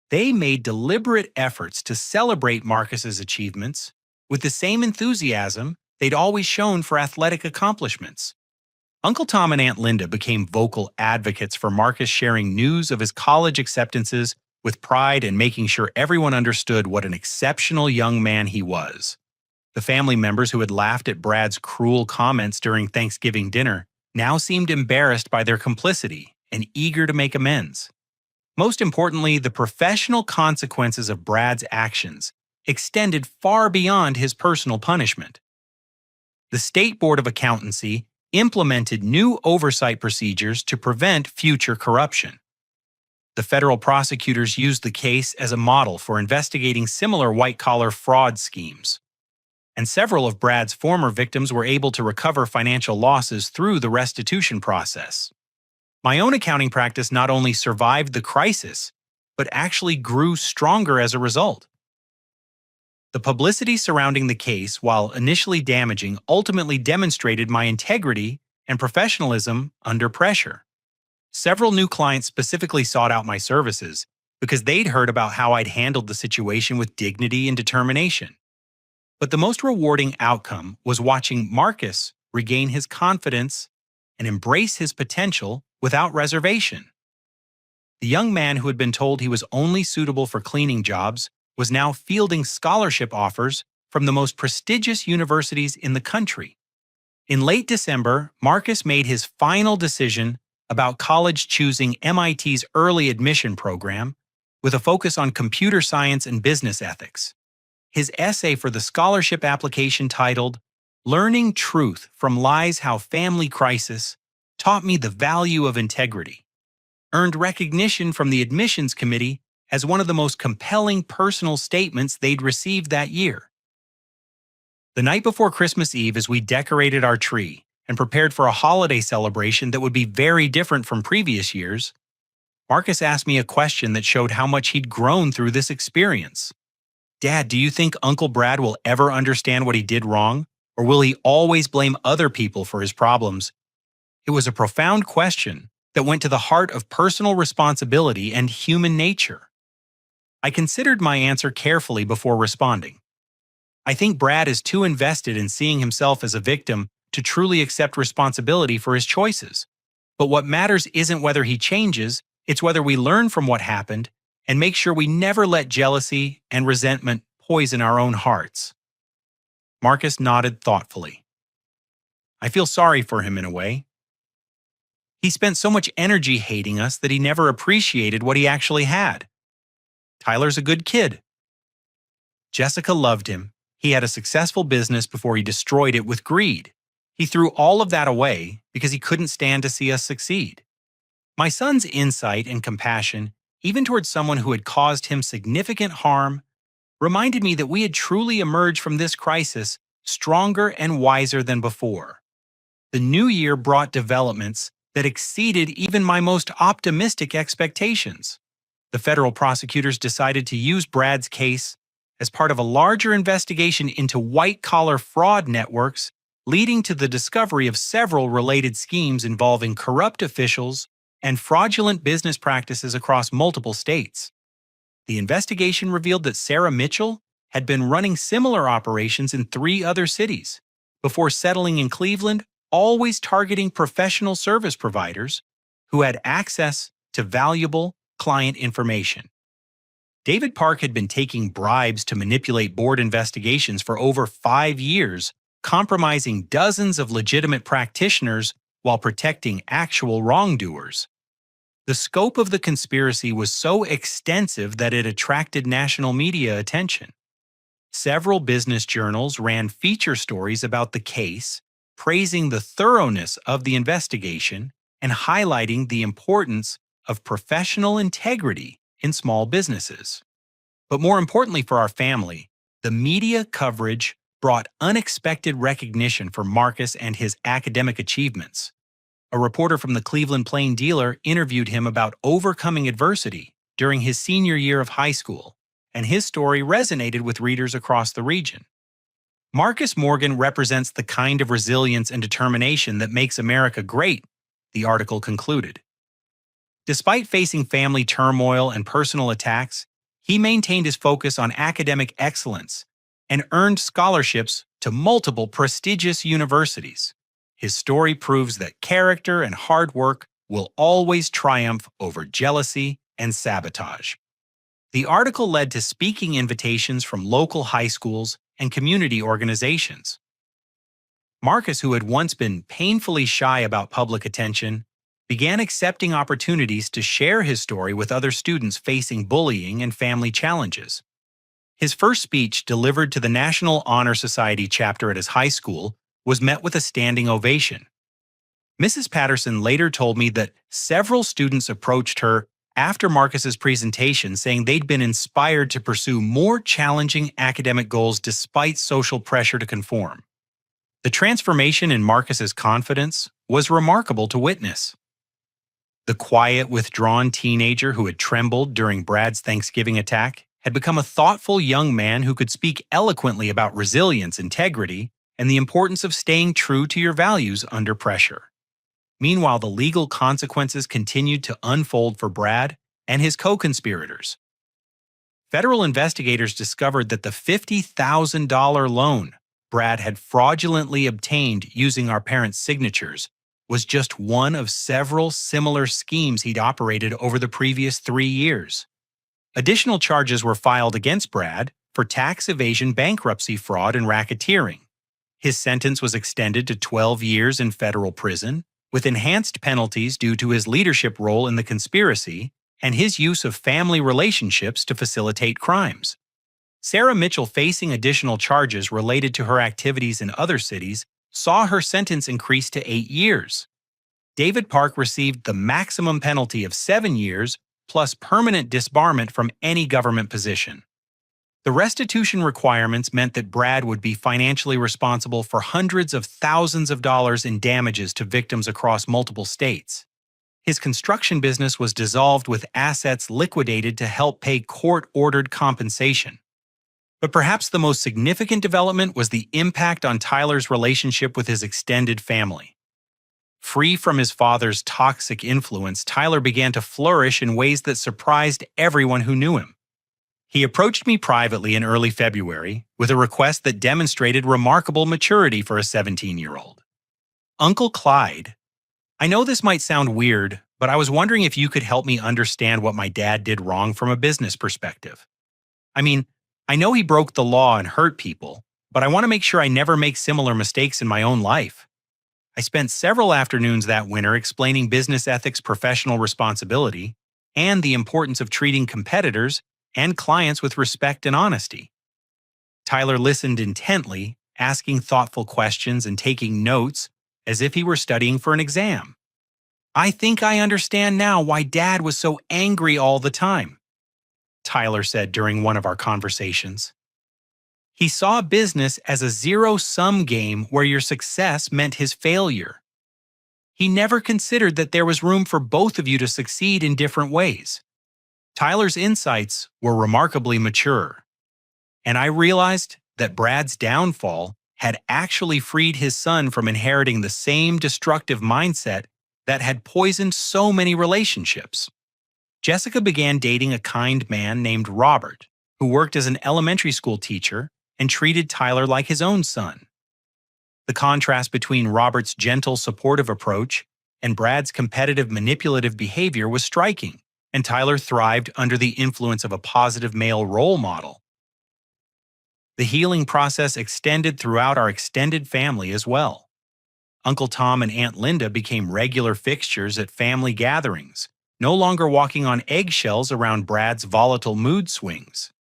They made deliberate efforts to celebrate Marcus's achievements with the same enthusiasm they'd always shown for athletic accomplishments. Uncle Tom and Aunt Linda became vocal advocates for Marcus, sharing news of his college acceptances with pride and making sure everyone understood what an exceptional young man he was. The family members who had laughed at Brad's cruel comments during Thanksgiving dinner now seemed embarrassed by their complicity and eager to make amends. Most importantly, the professional consequences of Brad's actions extended far beyond his personal punishment. The State Board of Accountancy implemented new oversight procedures to prevent future corruption. The federal prosecutors used the case as a model for investigating similar white-collar fraud schemes. And several of Brad's former victims were able to recover financial losses through the restitution process. My own accounting practice not only survived the crisis, but actually grew stronger as a result. The publicity surrounding the case, while initially damaging, ultimately demonstrated my integrity and professionalism under pressure. Several new clients specifically sought out my services because they'd heard about how I'd handled the situation with dignity and determination. But the most rewarding outcome was watching Marcus regain his confidence and embrace his potential without reservation. The young man who had been told he was only suitable for cleaning jobs was now fielding scholarship offers from the most prestigious universities in the country. In late December, Marcus made his final decision about college, choosing MIT's early admission program with a focus on computer science and business ethics. His essay for the scholarship application, titled "Learning Truth from Lies: How Family Crisis Taught Me the Value of Integrity," earned recognition from the admissions committee as one of the most compelling personal statements they'd received that year. The night before Christmas Eve, as we decorated our tree and prepared for a holiday celebration that would be very different from previous years, Marcus asked me a question that showed how much he'd grown through this experience. "Dad, do you think Uncle Brad will ever understand what he did wrong, or will he always blame other people for his problems?" It was a profound question that went to the heart of personal responsibility and human nature. I considered my answer carefully before responding. I think Brad is too invested in seeing himself as a victim to truly accept responsibility for his choices. But what matters isn't whether he changes, it's whether we learn from what happened and make sure we never let jealousy and resentment poison our own hearts. Marcus nodded thoughtfully. I feel sorry for him in a way. He spent so much energy hating us that he never appreciated what he actually had. Tyler's a good kid. Jessica loved him. He had a successful business before he destroyed it with greed. He threw all of that away because he couldn't stand to see us succeed. My son's insight and compassion, even towards someone who had caused him significant harm, reminded me that we had truly emerged from this crisis stronger and wiser than before. The new year brought developments that exceeded even my most optimistic expectations. The federal prosecutors decided to use Brad's case as part of a larger investigation into white-collar fraud networks, leading to the discovery of several related schemes involving corrupt officials and fraudulent business practices across multiple states. The investigation revealed that Sarah Mitchell had been running similar operations in 3 other cities, before settling in Cleveland, always targeting professional service providers who had access to valuable client information. David Park had been taking bribes to manipulate board investigations for over 5 years, compromising dozens of legitimate practitioners while protecting actual wrongdoers. The scope of the conspiracy was so extensive that it attracted national media attention. Several business journals ran feature stories about the case, praising the thoroughness of the investigation and highlighting the importance of professional integrity in small businesses. But more importantly for our family, the media coverage brought unexpected recognition for Marcus and his academic achievements. A reporter from the Cleveland Plain Dealer interviewed him about overcoming adversity during his senior year of high school, and his story resonated with readers across the region. Marcus Morgan represents the kind of resilience and determination that makes America great, the article concluded. Despite facing family turmoil and personal attacks, he maintained his focus on academic excellence and earned scholarships to multiple prestigious universities. His story proves that character and hard work will always triumph over jealousy and sabotage. The article led to speaking invitations from local high schools and community organizations. Marcus, who had once been painfully shy about public attention, began accepting opportunities to share his story with other students facing bullying and family challenges. His first speech, delivered to the National Honor Society chapter at his high school, was met with a standing ovation. Mrs. Patterson later told me that several students approached her after Marcus's presentation saying they'd been inspired to pursue more challenging academic goals despite social pressure to conform. The transformation in Marcus's confidence was remarkable to witness. The quiet, withdrawn teenager who had trembled during Brad's Thanksgiving attack had become a thoughtful young man who could speak eloquently about resilience, integrity, and the importance of staying true to your values under pressure. Meanwhile, the legal consequences continued to unfold for Brad and his co-conspirators. Federal investigators discovered that the $50,000 loan Brad had fraudulently obtained using our parents' signatures was just one of several similar schemes he'd operated over the previous 3 years. Additional charges were filed against Brad for tax evasion, bankruptcy fraud, and racketeering. His sentence was extended to 12 years in federal prison, with enhanced penalties due to his leadership role in the conspiracy and his use of family relationships to facilitate crimes. Sarah Mitchell, facing additional charges related to her activities in other cities, saw her sentence increase to 8 years. David Park received the maximum penalty of 7 years plus permanent disbarment from any government position. The restitution requirements meant that Brad would be financially responsible for hundreds of thousands of dollars in damages to victims across multiple states. His construction business was dissolved with assets liquidated to help pay court-ordered compensation. But perhaps the most significant development was the impact on Tyler's relationship with his extended family. Free from his father's toxic influence, Tyler began to flourish in ways that surprised everyone who knew him. He approached me privately in early February with a request that demonstrated remarkable maturity for a 17-year-old. Uncle Clyde, I know this might sound weird, but I was wondering if you could help me understand what my dad did wrong from a business perspective. I mean, I know he broke the law and hurt people, but I want to make sure I never make similar mistakes in my own life. I spent several afternoons that winter explaining business ethics, professional responsibility, and the importance of treating competitors and clients with respect and honesty. Tyler listened intently, asking thoughtful questions and taking notes as if he were studying for an exam. I think I understand now why Dad was so angry all the time, Tyler said during one of our conversations. He saw business as a zero-sum game where your success meant his failure. He never considered that there was room for both of you to succeed in different ways. Tyler's insights were remarkably mature, and I realized that Brad's downfall had actually freed his son from inheriting the same destructive mindset that had poisoned so many relationships. Jessica began dating a kind man named Robert, who worked as an elementary school teacher and treated Tyler like his own son. The contrast between Robert's gentle, supportive approach and Brad's competitive, manipulative behavior was striking, and Tyler thrived under the influence of a positive male role model. The healing process extended throughout our extended family as well. Uncle Tom and Aunt Linda became regular fixtures at family gatherings, no longer walking on eggshells around Brad's volatile mood swings.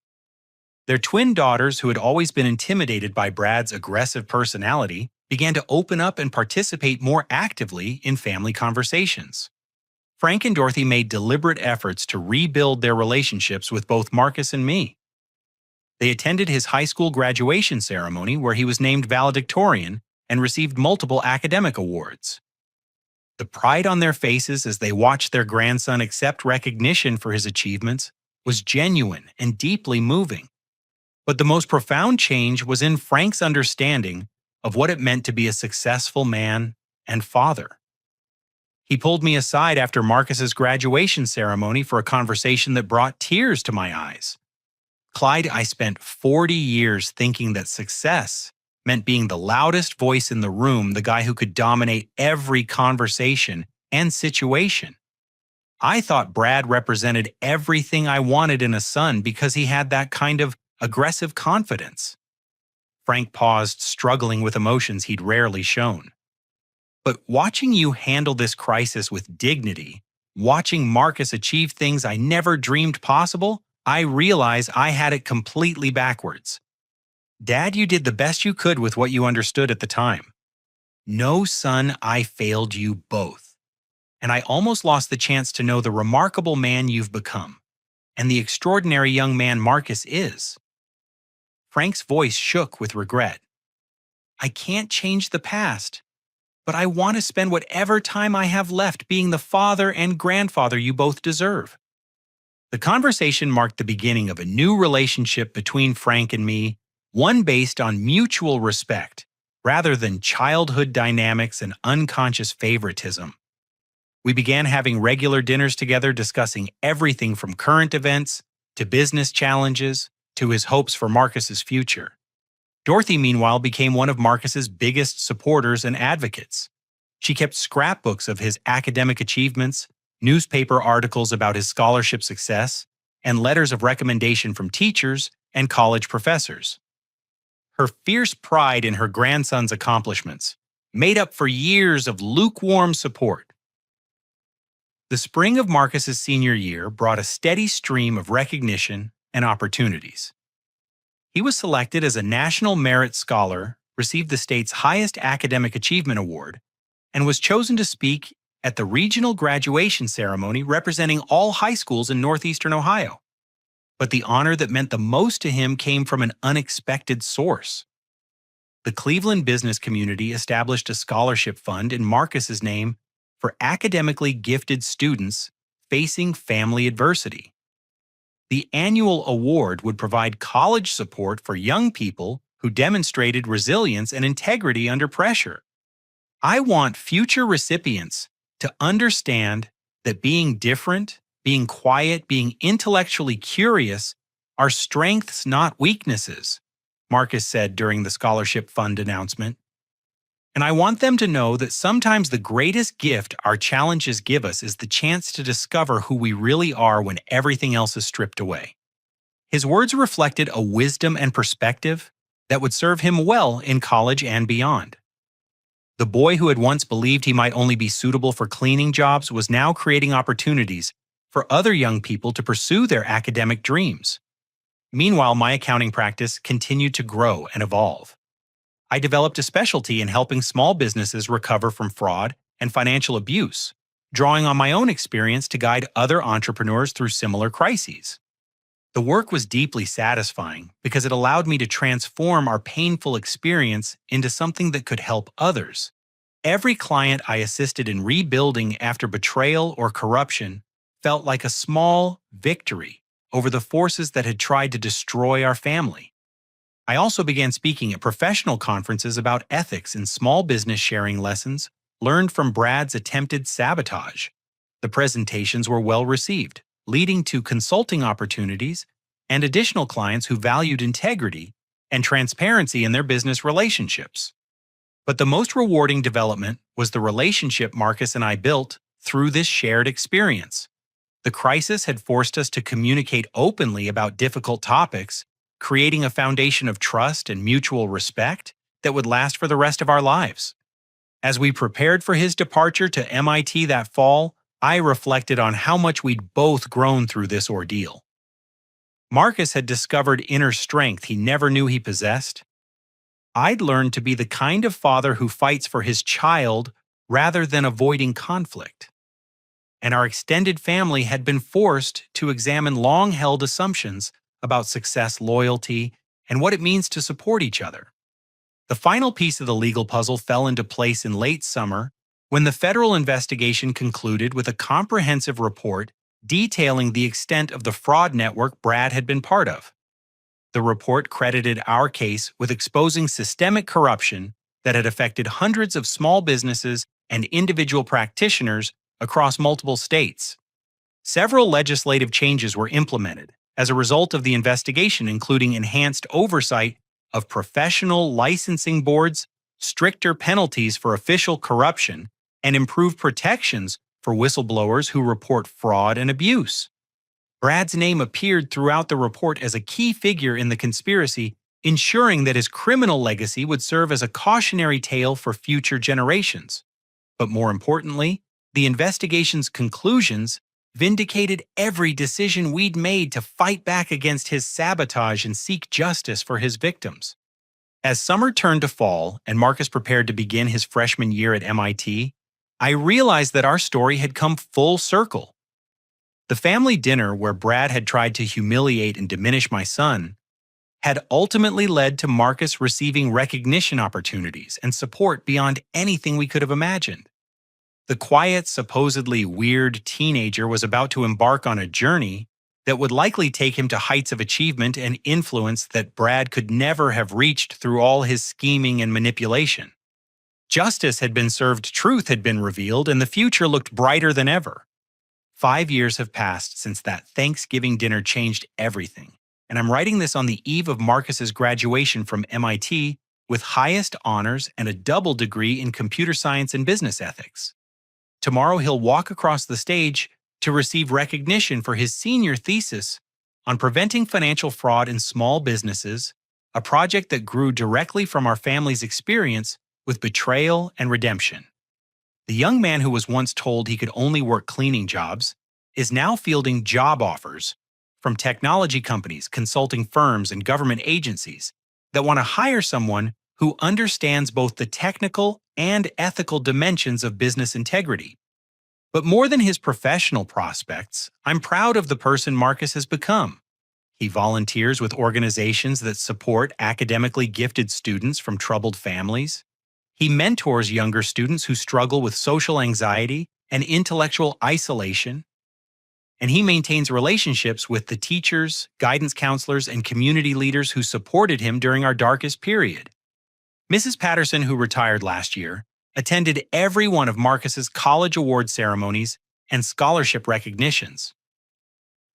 Their twin daughters, who had always been intimidated by Brad's aggressive personality, began to open up and participate more actively in family conversations. Frank and Dorothy made deliberate efforts to rebuild their relationships with both Marcus and me. They attended his high school graduation ceremony where he was named valedictorian and received multiple academic awards. The pride on their faces as they watched their grandson accept recognition for his achievements was genuine and deeply moving. But the most profound change was in Frank's understanding of what it meant to be a successful man and father. He pulled me aside after Marcus's graduation ceremony for a conversation that brought tears to my eyes. Clyde, I spent 40 years thinking that success meant being the loudest voice in the room, the guy who could dominate every conversation and situation. I thought Brad represented everything I wanted in a son because he had that kind of aggressive confidence. Frank paused, struggling with emotions he'd rarely shown. But watching you handle this crisis with dignity, watching Marcus achieve things I never dreamed possible, I realize I had it completely backwards. Dad, you did the best you could with what you understood at the time. No, son, I failed you both. And I almost lost the chance to know the remarkable man you've become, and the extraordinary young man Marcus is. Frank's voice shook with regret. I can't change the past, but I want to spend whatever time I have left being the father and grandfather you both deserve. The conversation marked the beginning of a new relationship between Frank and me, one based on mutual respect, rather than childhood dynamics and unconscious favoritism. We began having regular dinners together discussing everything from current events to business challenges to his hopes for Marcus's future. Dorothy, meanwhile, became one of Marcus's biggest supporters and advocates. She kept scrapbooks of his academic achievements, newspaper articles about his scholarship success, and letters of recommendation from teachers and college professors. Her fierce pride in her grandson's accomplishments made up for years of lukewarm support. The spring of Marcus's senior year brought a steady stream of recognition and opportunities. He was selected as a National Merit Scholar, received the state's highest academic achievement award, and was chosen to speak at the regional graduation ceremony representing all high schools in northeastern Ohio. But the honor that meant the most to him came from an unexpected source. The Cleveland business community established a scholarship fund in Marcus's name for academically gifted students facing family adversity. The annual award would provide college support for young people who demonstrated resilience and integrity under pressure. I want future recipients to understand that being different, being quiet, being intellectually curious are strengths, not weaknesses, Marcus said during the scholarship fund announcement. And I want them to know that sometimes the greatest gift our challenges give us is the chance to discover who we really are when everything else is stripped away. His words reflected a wisdom and perspective that would serve him well in college and beyond. The boy who had once believed he might only be suitable for cleaning jobs was now creating opportunities for other young people to pursue their academic dreams. Meanwhile, my accounting practice continued to grow and evolve. I developed a specialty in helping small businesses recover from fraud and financial abuse, drawing on my own experience to guide other entrepreneurs through similar crises. The work was deeply satisfying because it allowed me to transform our painful experience into something that could help others. Every client I assisted in rebuilding after betrayal or corruption felt like a small victory over the forces that had tried to destroy our family. I also began speaking at professional conferences about ethics and small business, sharing lessons learned from Brad's attempted sabotage. The presentations were well received, leading to consulting opportunities and additional clients who valued integrity and transparency in their business relationships. But the most rewarding development was the relationship Marcus and I built through this shared experience. The crisis had forced us to communicate openly about difficult topics, creating a foundation of trust and mutual respect that would last for the rest of our lives. As we prepared for his departure to MIT that fall, I reflected on how much we'd both grown through this ordeal. Marcus had discovered inner strength he never knew he possessed. I'd learned to be the kind of father who fights for his child rather than avoiding conflict. And our extended family had been forced to examine long-held assumptions about success, loyalty, and what it means to support each other. The final piece of the legal puzzle fell into place in late summer when the federal investigation concluded with a comprehensive report detailing the extent of the fraud network Brad had been part of. The report credited our case with exposing systemic corruption that had affected hundreds of small businesses and individual practitioners across multiple states. Several legislative changes were implemented as a result of the investigation, including enhanced oversight of professional licensing boards, stricter penalties for official corruption, and improved protections for whistleblowers who report fraud and abuse. Brad's name appeared throughout the report as a key figure in the conspiracy, ensuring that his criminal legacy would serve as a cautionary tale for future generations. But more importantly, the investigation's conclusions vindicated every decision we'd made to fight back against his sabotage and seek justice for his victims. As summer turned to fall and Marcus prepared to begin his freshman year at MIT, I realized that our story had come full circle. The family dinner where Brad had tried to humiliate and diminish my son had ultimately led to Marcus receiving recognition opportunities and support beyond anything we could have imagined. The quiet, supposedly weird teenager was about to embark on a journey that would likely take him to heights of achievement and influence that Brad could never have reached through all his scheming and manipulation. Justice had been served, truth had been revealed, and the future looked brighter than ever. 5 years have passed since that Thanksgiving dinner changed everything, and I'm writing this on the eve of Marcus's graduation from MIT with highest honors and a double degree in computer science and business ethics. Tomorrow he'll walk across the stage to receive recognition for his senior thesis on preventing financial fraud in small businesses, a project that grew directly from our family's experience with betrayal and redemption. The young man who was once told he could only work cleaning jobs is now fielding job offers from technology companies, consulting firms, and government agencies that want to hire someone who understands both the technical and ethical dimensions of business integrity. But more than his professional prospects, I'm proud of the person Marcus has become. He volunteers with organizations that support academically gifted students from troubled families. He mentors younger students who struggle with social anxiety and intellectual isolation. And he maintains relationships with the teachers, guidance counselors, and community leaders who supported him during our darkest period. Mrs. Patterson, who retired last year, attended every one of Marcus's college award ceremonies and scholarship recognitions.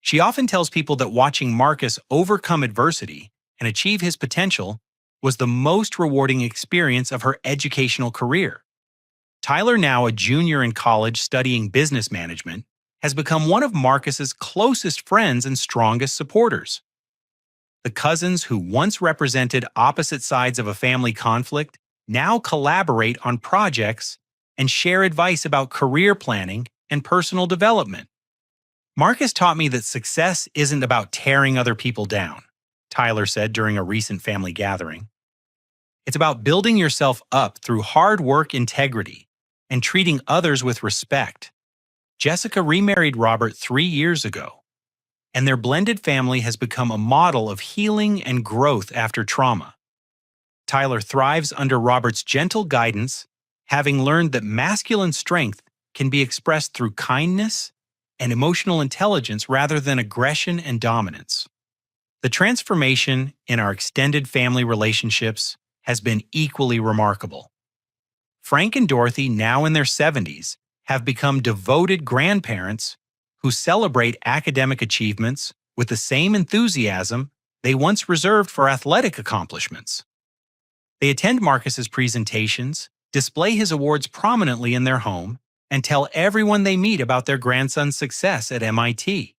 She often tells people that watching Marcus overcome adversity and achieve his potential was the most rewarding experience of her educational career. Tyler, now a junior in college studying business management, has become one of Marcus's closest friends and strongest supporters. The cousins who once represented opposite sides of a family conflict now collaborate on projects and share advice about career planning and personal development. Marcus taught me that success isn't about tearing other people down, Tyler said during a recent family gathering. It's about building yourself up through hard work, integrity, and treating others with respect. Jessica remarried Robert 3 years ago, and their blended family has become a model of healing and growth after trauma. Tyler thrives under Robert's gentle guidance, having learned that masculine strength can be expressed through kindness and emotional intelligence rather than aggression and dominance. The transformation in our extended family relationships has been equally remarkable. Frank and Dorothy, now in their 70s, have become devoted grandparents who celebrate academic achievements with the same enthusiasm they once reserved for athletic accomplishments. They attend Marcus's presentations, display his awards prominently in their home, and tell everyone they meet about their grandson's success at MIT.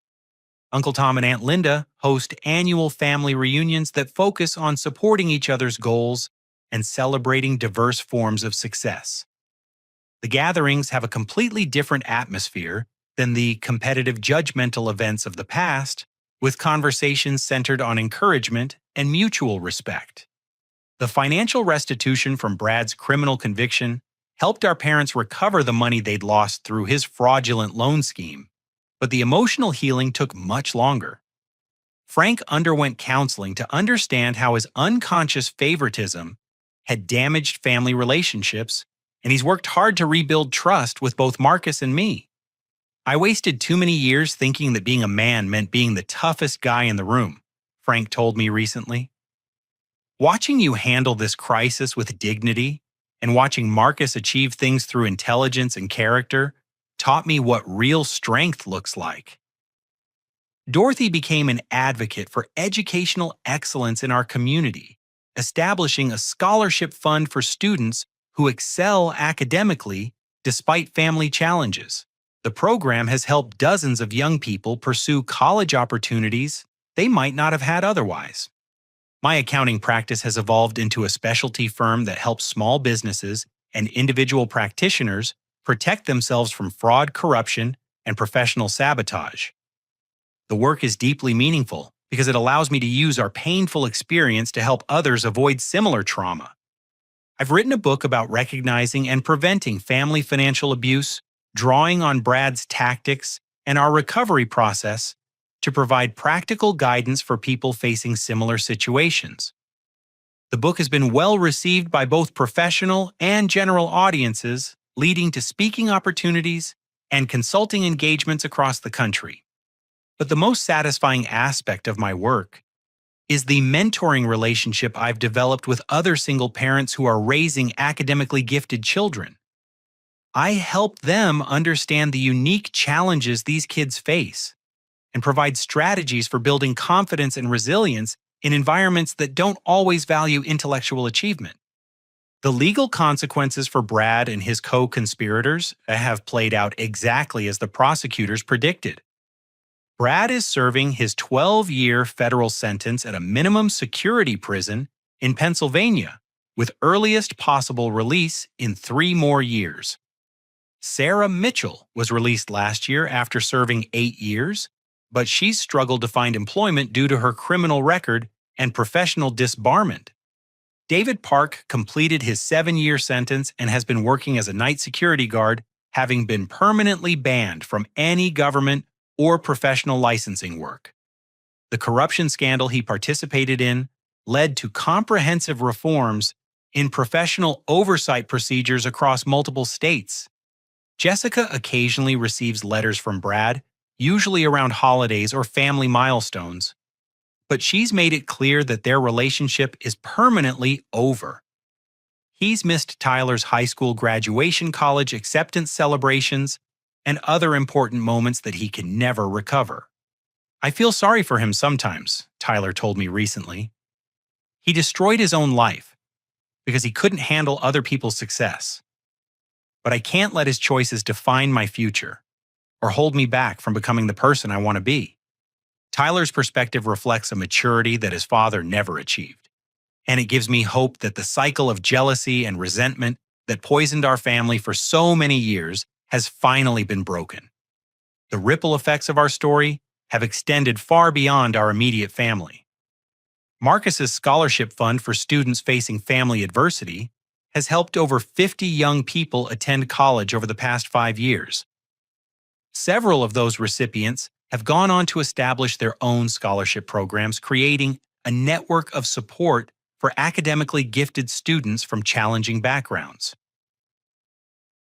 Uncle Tom and Aunt Linda host annual family reunions that focus on supporting each other's goals and celebrating diverse forms of success. The gatherings have a completely different atmosphere than the competitive judgmental events of the past, with conversations centered on encouragement and mutual respect. The financial restitution from Brad's criminal conviction helped our parents recover the money they'd lost through his fraudulent loan scheme, but the emotional healing took much longer. Frank underwent counseling to understand how his unconscious favoritism had damaged family relationships, and he's worked hard to rebuild trust with both Marcus and me. I wasted too many years thinking that being a man meant being the toughest guy in the room, Frank told me recently. Watching you handle this crisis with dignity and watching Marcus achieve things through intelligence and character taught me what real strength looks like. Dorothy became an advocate for educational excellence in our community, establishing a scholarship fund for students who excel academically despite family challenges. The program has helped dozens of young people pursue college opportunities they might not have had otherwise. My accounting practice has evolved into a specialty firm that helps small businesses and individual practitioners protect themselves from fraud, corruption, and professional sabotage. The work is deeply meaningful because it allows me to use our painful experience to help others avoid similar trauma. I've written a book about recognizing and preventing family financial abuse, drawing on Brad's tactics and our recovery process to provide practical guidance for people facing similar situations. The book has been well received by both professional and general audiences, leading to speaking opportunities and consulting engagements across the country. But the most satisfying aspect of my work is the mentoring relationship I've developed with other single parents who are raising academically gifted children. I help them understand the unique challenges these kids face and provide strategies for building confidence and resilience in environments that don't always value intellectual achievement. The legal consequences for Brad and his co-conspirators have played out exactly as the prosecutors predicted. Brad is serving his 12-year federal sentence at a minimum security prison in Pennsylvania, with earliest possible release in 3 more years. Sarah Mitchell was released last year after serving 8 years, but she's struggled to find employment due to her criminal record and professional disbarment. David Park completed his 7-year sentence and has been working as a night security guard, having been permanently banned from any government or professional licensing work. The corruption scandal he participated in led to comprehensive reforms in professional oversight procedures across multiple states. Jessica occasionally receives letters from Brad, usually around holidays or family milestones, but she's made it clear that their relationship is permanently over. He's missed Tyler's high school graduation, college acceptance celebrations, and other important moments that he can never recover. I feel sorry for him sometimes, Tyler told me recently. He destroyed his own life because he couldn't handle other people's success. But I can't let his choices define my future or hold me back from becoming the person I want to be. Tyler's perspective reflects a maturity that his father never achieved. And it gives me hope that the cycle of jealousy and resentment that poisoned our family for so many years has finally been broken. The ripple effects of our story have extended far beyond our immediate family. Marcus's scholarship fund for students facing family adversity has helped over 50 young people attend college over the past 5 years. Several of those recipients have gone on to establish their own scholarship programs, creating a network of support for academically gifted students from challenging backgrounds.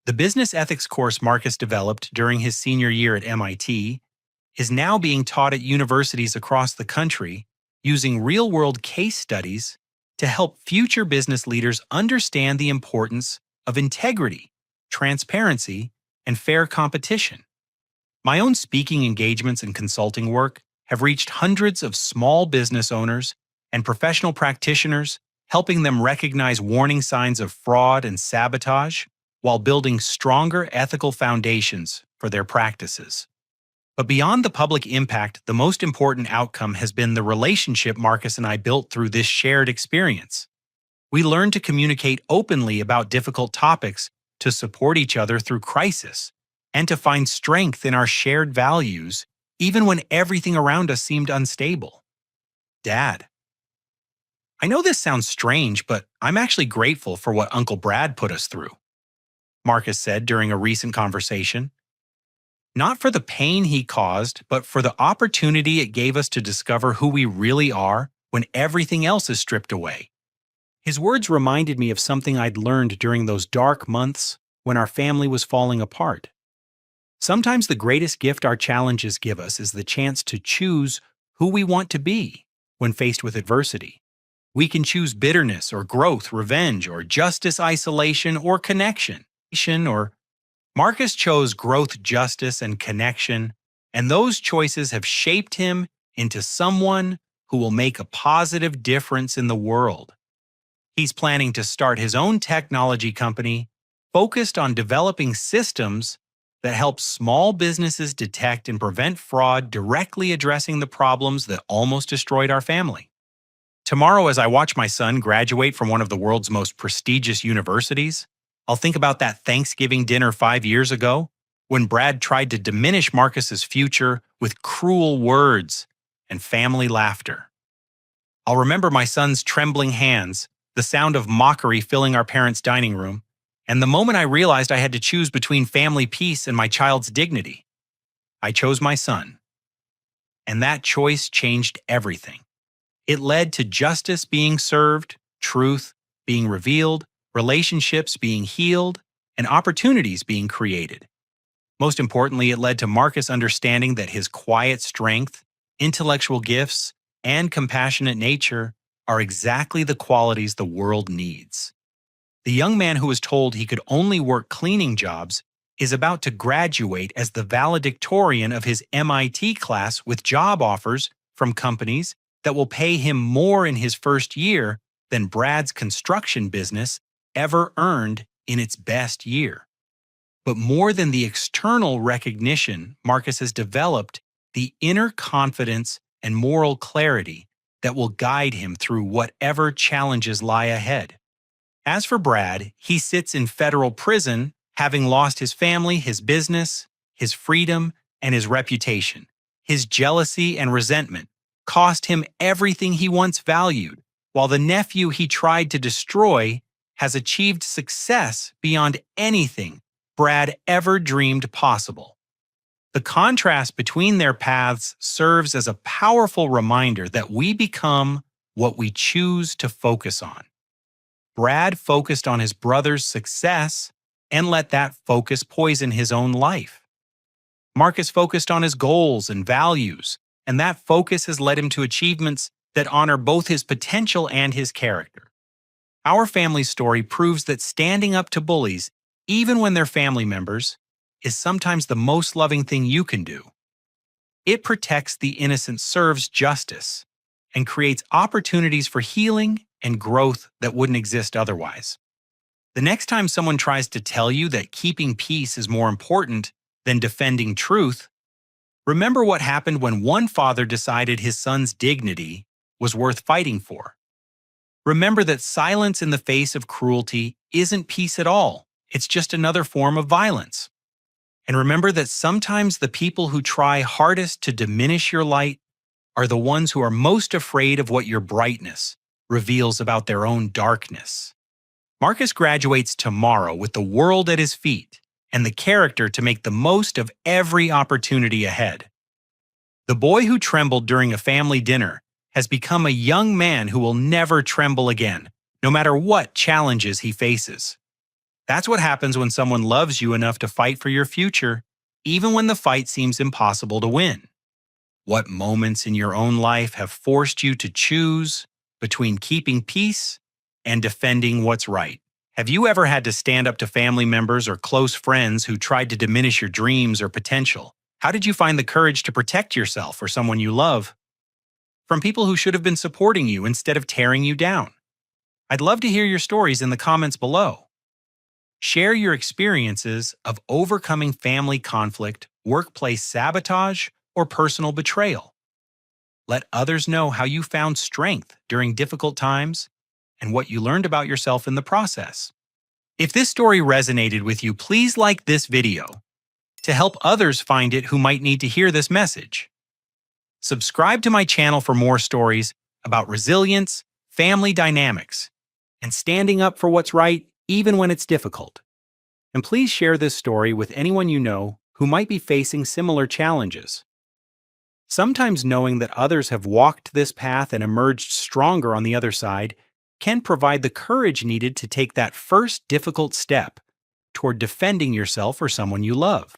The business ethics course Marcus developed during his senior year at MIT is now being taught at universities across the country using real-world case studies to help future business leaders understand the importance of integrity, transparency, and fair competition. My own speaking engagements and consulting work have reached hundreds of small business owners and professional practitioners, helping them recognize warning signs of fraud and sabotage while building stronger ethical foundations for their practices. But beyond the public impact, the most important outcome has been the relationship Marcus and I built through this shared experience. We learned to communicate openly about difficult topics, to support each other through crisis, and to find strength in our shared values, even when everything around us seemed unstable. Dad. I know this sounds strange, but I'm actually grateful for what Uncle Brad put us through, Marcus said during a recent conversation. Not for the pain he caused, but for the opportunity it gave us to discover who we really are when everything else is stripped away. His words reminded me of something I'd learned during those dark months when our family was falling apart. Sometimes the greatest gift our challenges give us is the chance to choose who we want to be when faced with adversity. We can choose bitterness or growth, revenge or justice, isolation or connection. Or Marcus chose growth, justice, and connection, and those choices have shaped him into someone who will make a positive difference in the world. He's planning to start his own technology company focused on developing systems that help small businesses detect and prevent fraud, directly addressing the problems that almost destroyed our family. Tomorrow, as I watch my son graduate from one of the world's most prestigious universities, I'll think about that Thanksgiving dinner 5 years ago when Brad tried to diminish Marcus's future with cruel words and family laughter. I'll remember my son's trembling hands, the sound of mockery filling our parents' dining room, and the moment I realized I had to choose between family peace and my child's dignity. I chose my son. And that choice changed everything. It led to justice being served, truth being revealed, relationships being healed, and opportunities being created. Most importantly, it led to Marcus understanding that his quiet strength, intellectual gifts, and compassionate nature are exactly the qualities the world needs. The young man who was told he could only work cleaning jobs is about to graduate as the valedictorian of his MIT class with job offers from companies that will pay him more in his first year than Brad's construction business ever earned in its best year. But more than the external recognition, Marcus has developed the inner confidence and moral clarity that will guide him through whatever challenges lie ahead. As for Brad, he sits in federal prison, having lost his family, his business, his freedom, and his reputation. His jealousy and resentment cost him everything he once valued, while the nephew he tried to destroy has achieved success beyond anything Brad ever dreamed possible. The contrast between their paths serves as a powerful reminder that we become what we choose to focus on. Brad focused on his brother's success and let that focus poison his own life. Marcus focused on his goals and values, and that focus has led him to achievements that honor both his potential and his character. Our family story proves that standing up to bullies, even when they're family members, is sometimes the most loving thing you can do. It protects the innocent, serves justice, and creates opportunities for healing and growth that wouldn't exist otherwise. The next time someone tries to tell you that keeping peace is more important than defending truth, remember what happened when one father decided his son's dignity was worth fighting for. Remember that silence in the face of cruelty isn't peace at all. It's just another form of violence. And remember that sometimes the people who try hardest to diminish your light are the ones who are most afraid of what your brightness reveals about their own darkness. Marcus graduates tomorrow with the world at his feet and the character to make the most of every opportunity ahead. The boy who trembled during a family dinner has become a young man who will never tremble again, no matter what challenges he faces. That's what happens when someone loves you enough to fight for your future, even when the fight seems impossible to win. What moments in your own life have forced you to choose between keeping peace and defending what's right? Have you ever had to stand up to family members or close friends who tried to diminish your dreams or potential? How did you find the courage to protect yourself or someone you love from people who should have been supporting you instead of tearing you down? I'd love to hear your stories in the comments below. Share your experiences of overcoming family conflict, workplace sabotage, or personal betrayal. Let others know how you found strength during difficult times and what you learned about yourself in the process. If this story resonated with you, please like this video to help others find it who might need to hear this message. Subscribe to my channel for more stories about resilience, family dynamics, and standing up for what's right even when it's difficult. And please share this story with anyone you know who might be facing similar challenges. Sometimes knowing that others have walked this path and emerged stronger on the other side can provide the courage needed to take that first difficult step toward defending yourself or someone you love.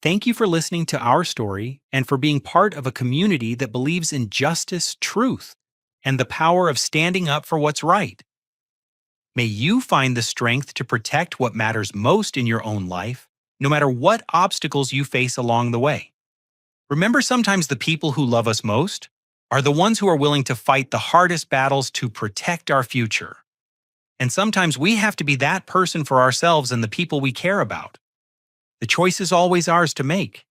Thank you for listening to our story and for being part of a community that believes in justice, truth, and the power of standing up for what's right. May you find the strength to protect what matters most in your own life, no matter what obstacles you face along the way. Remember, sometimes the people who love us most are the ones who are willing to fight the hardest battles to protect our future. And sometimes we have to be that person for ourselves and the people we care about. The choice is always ours to make.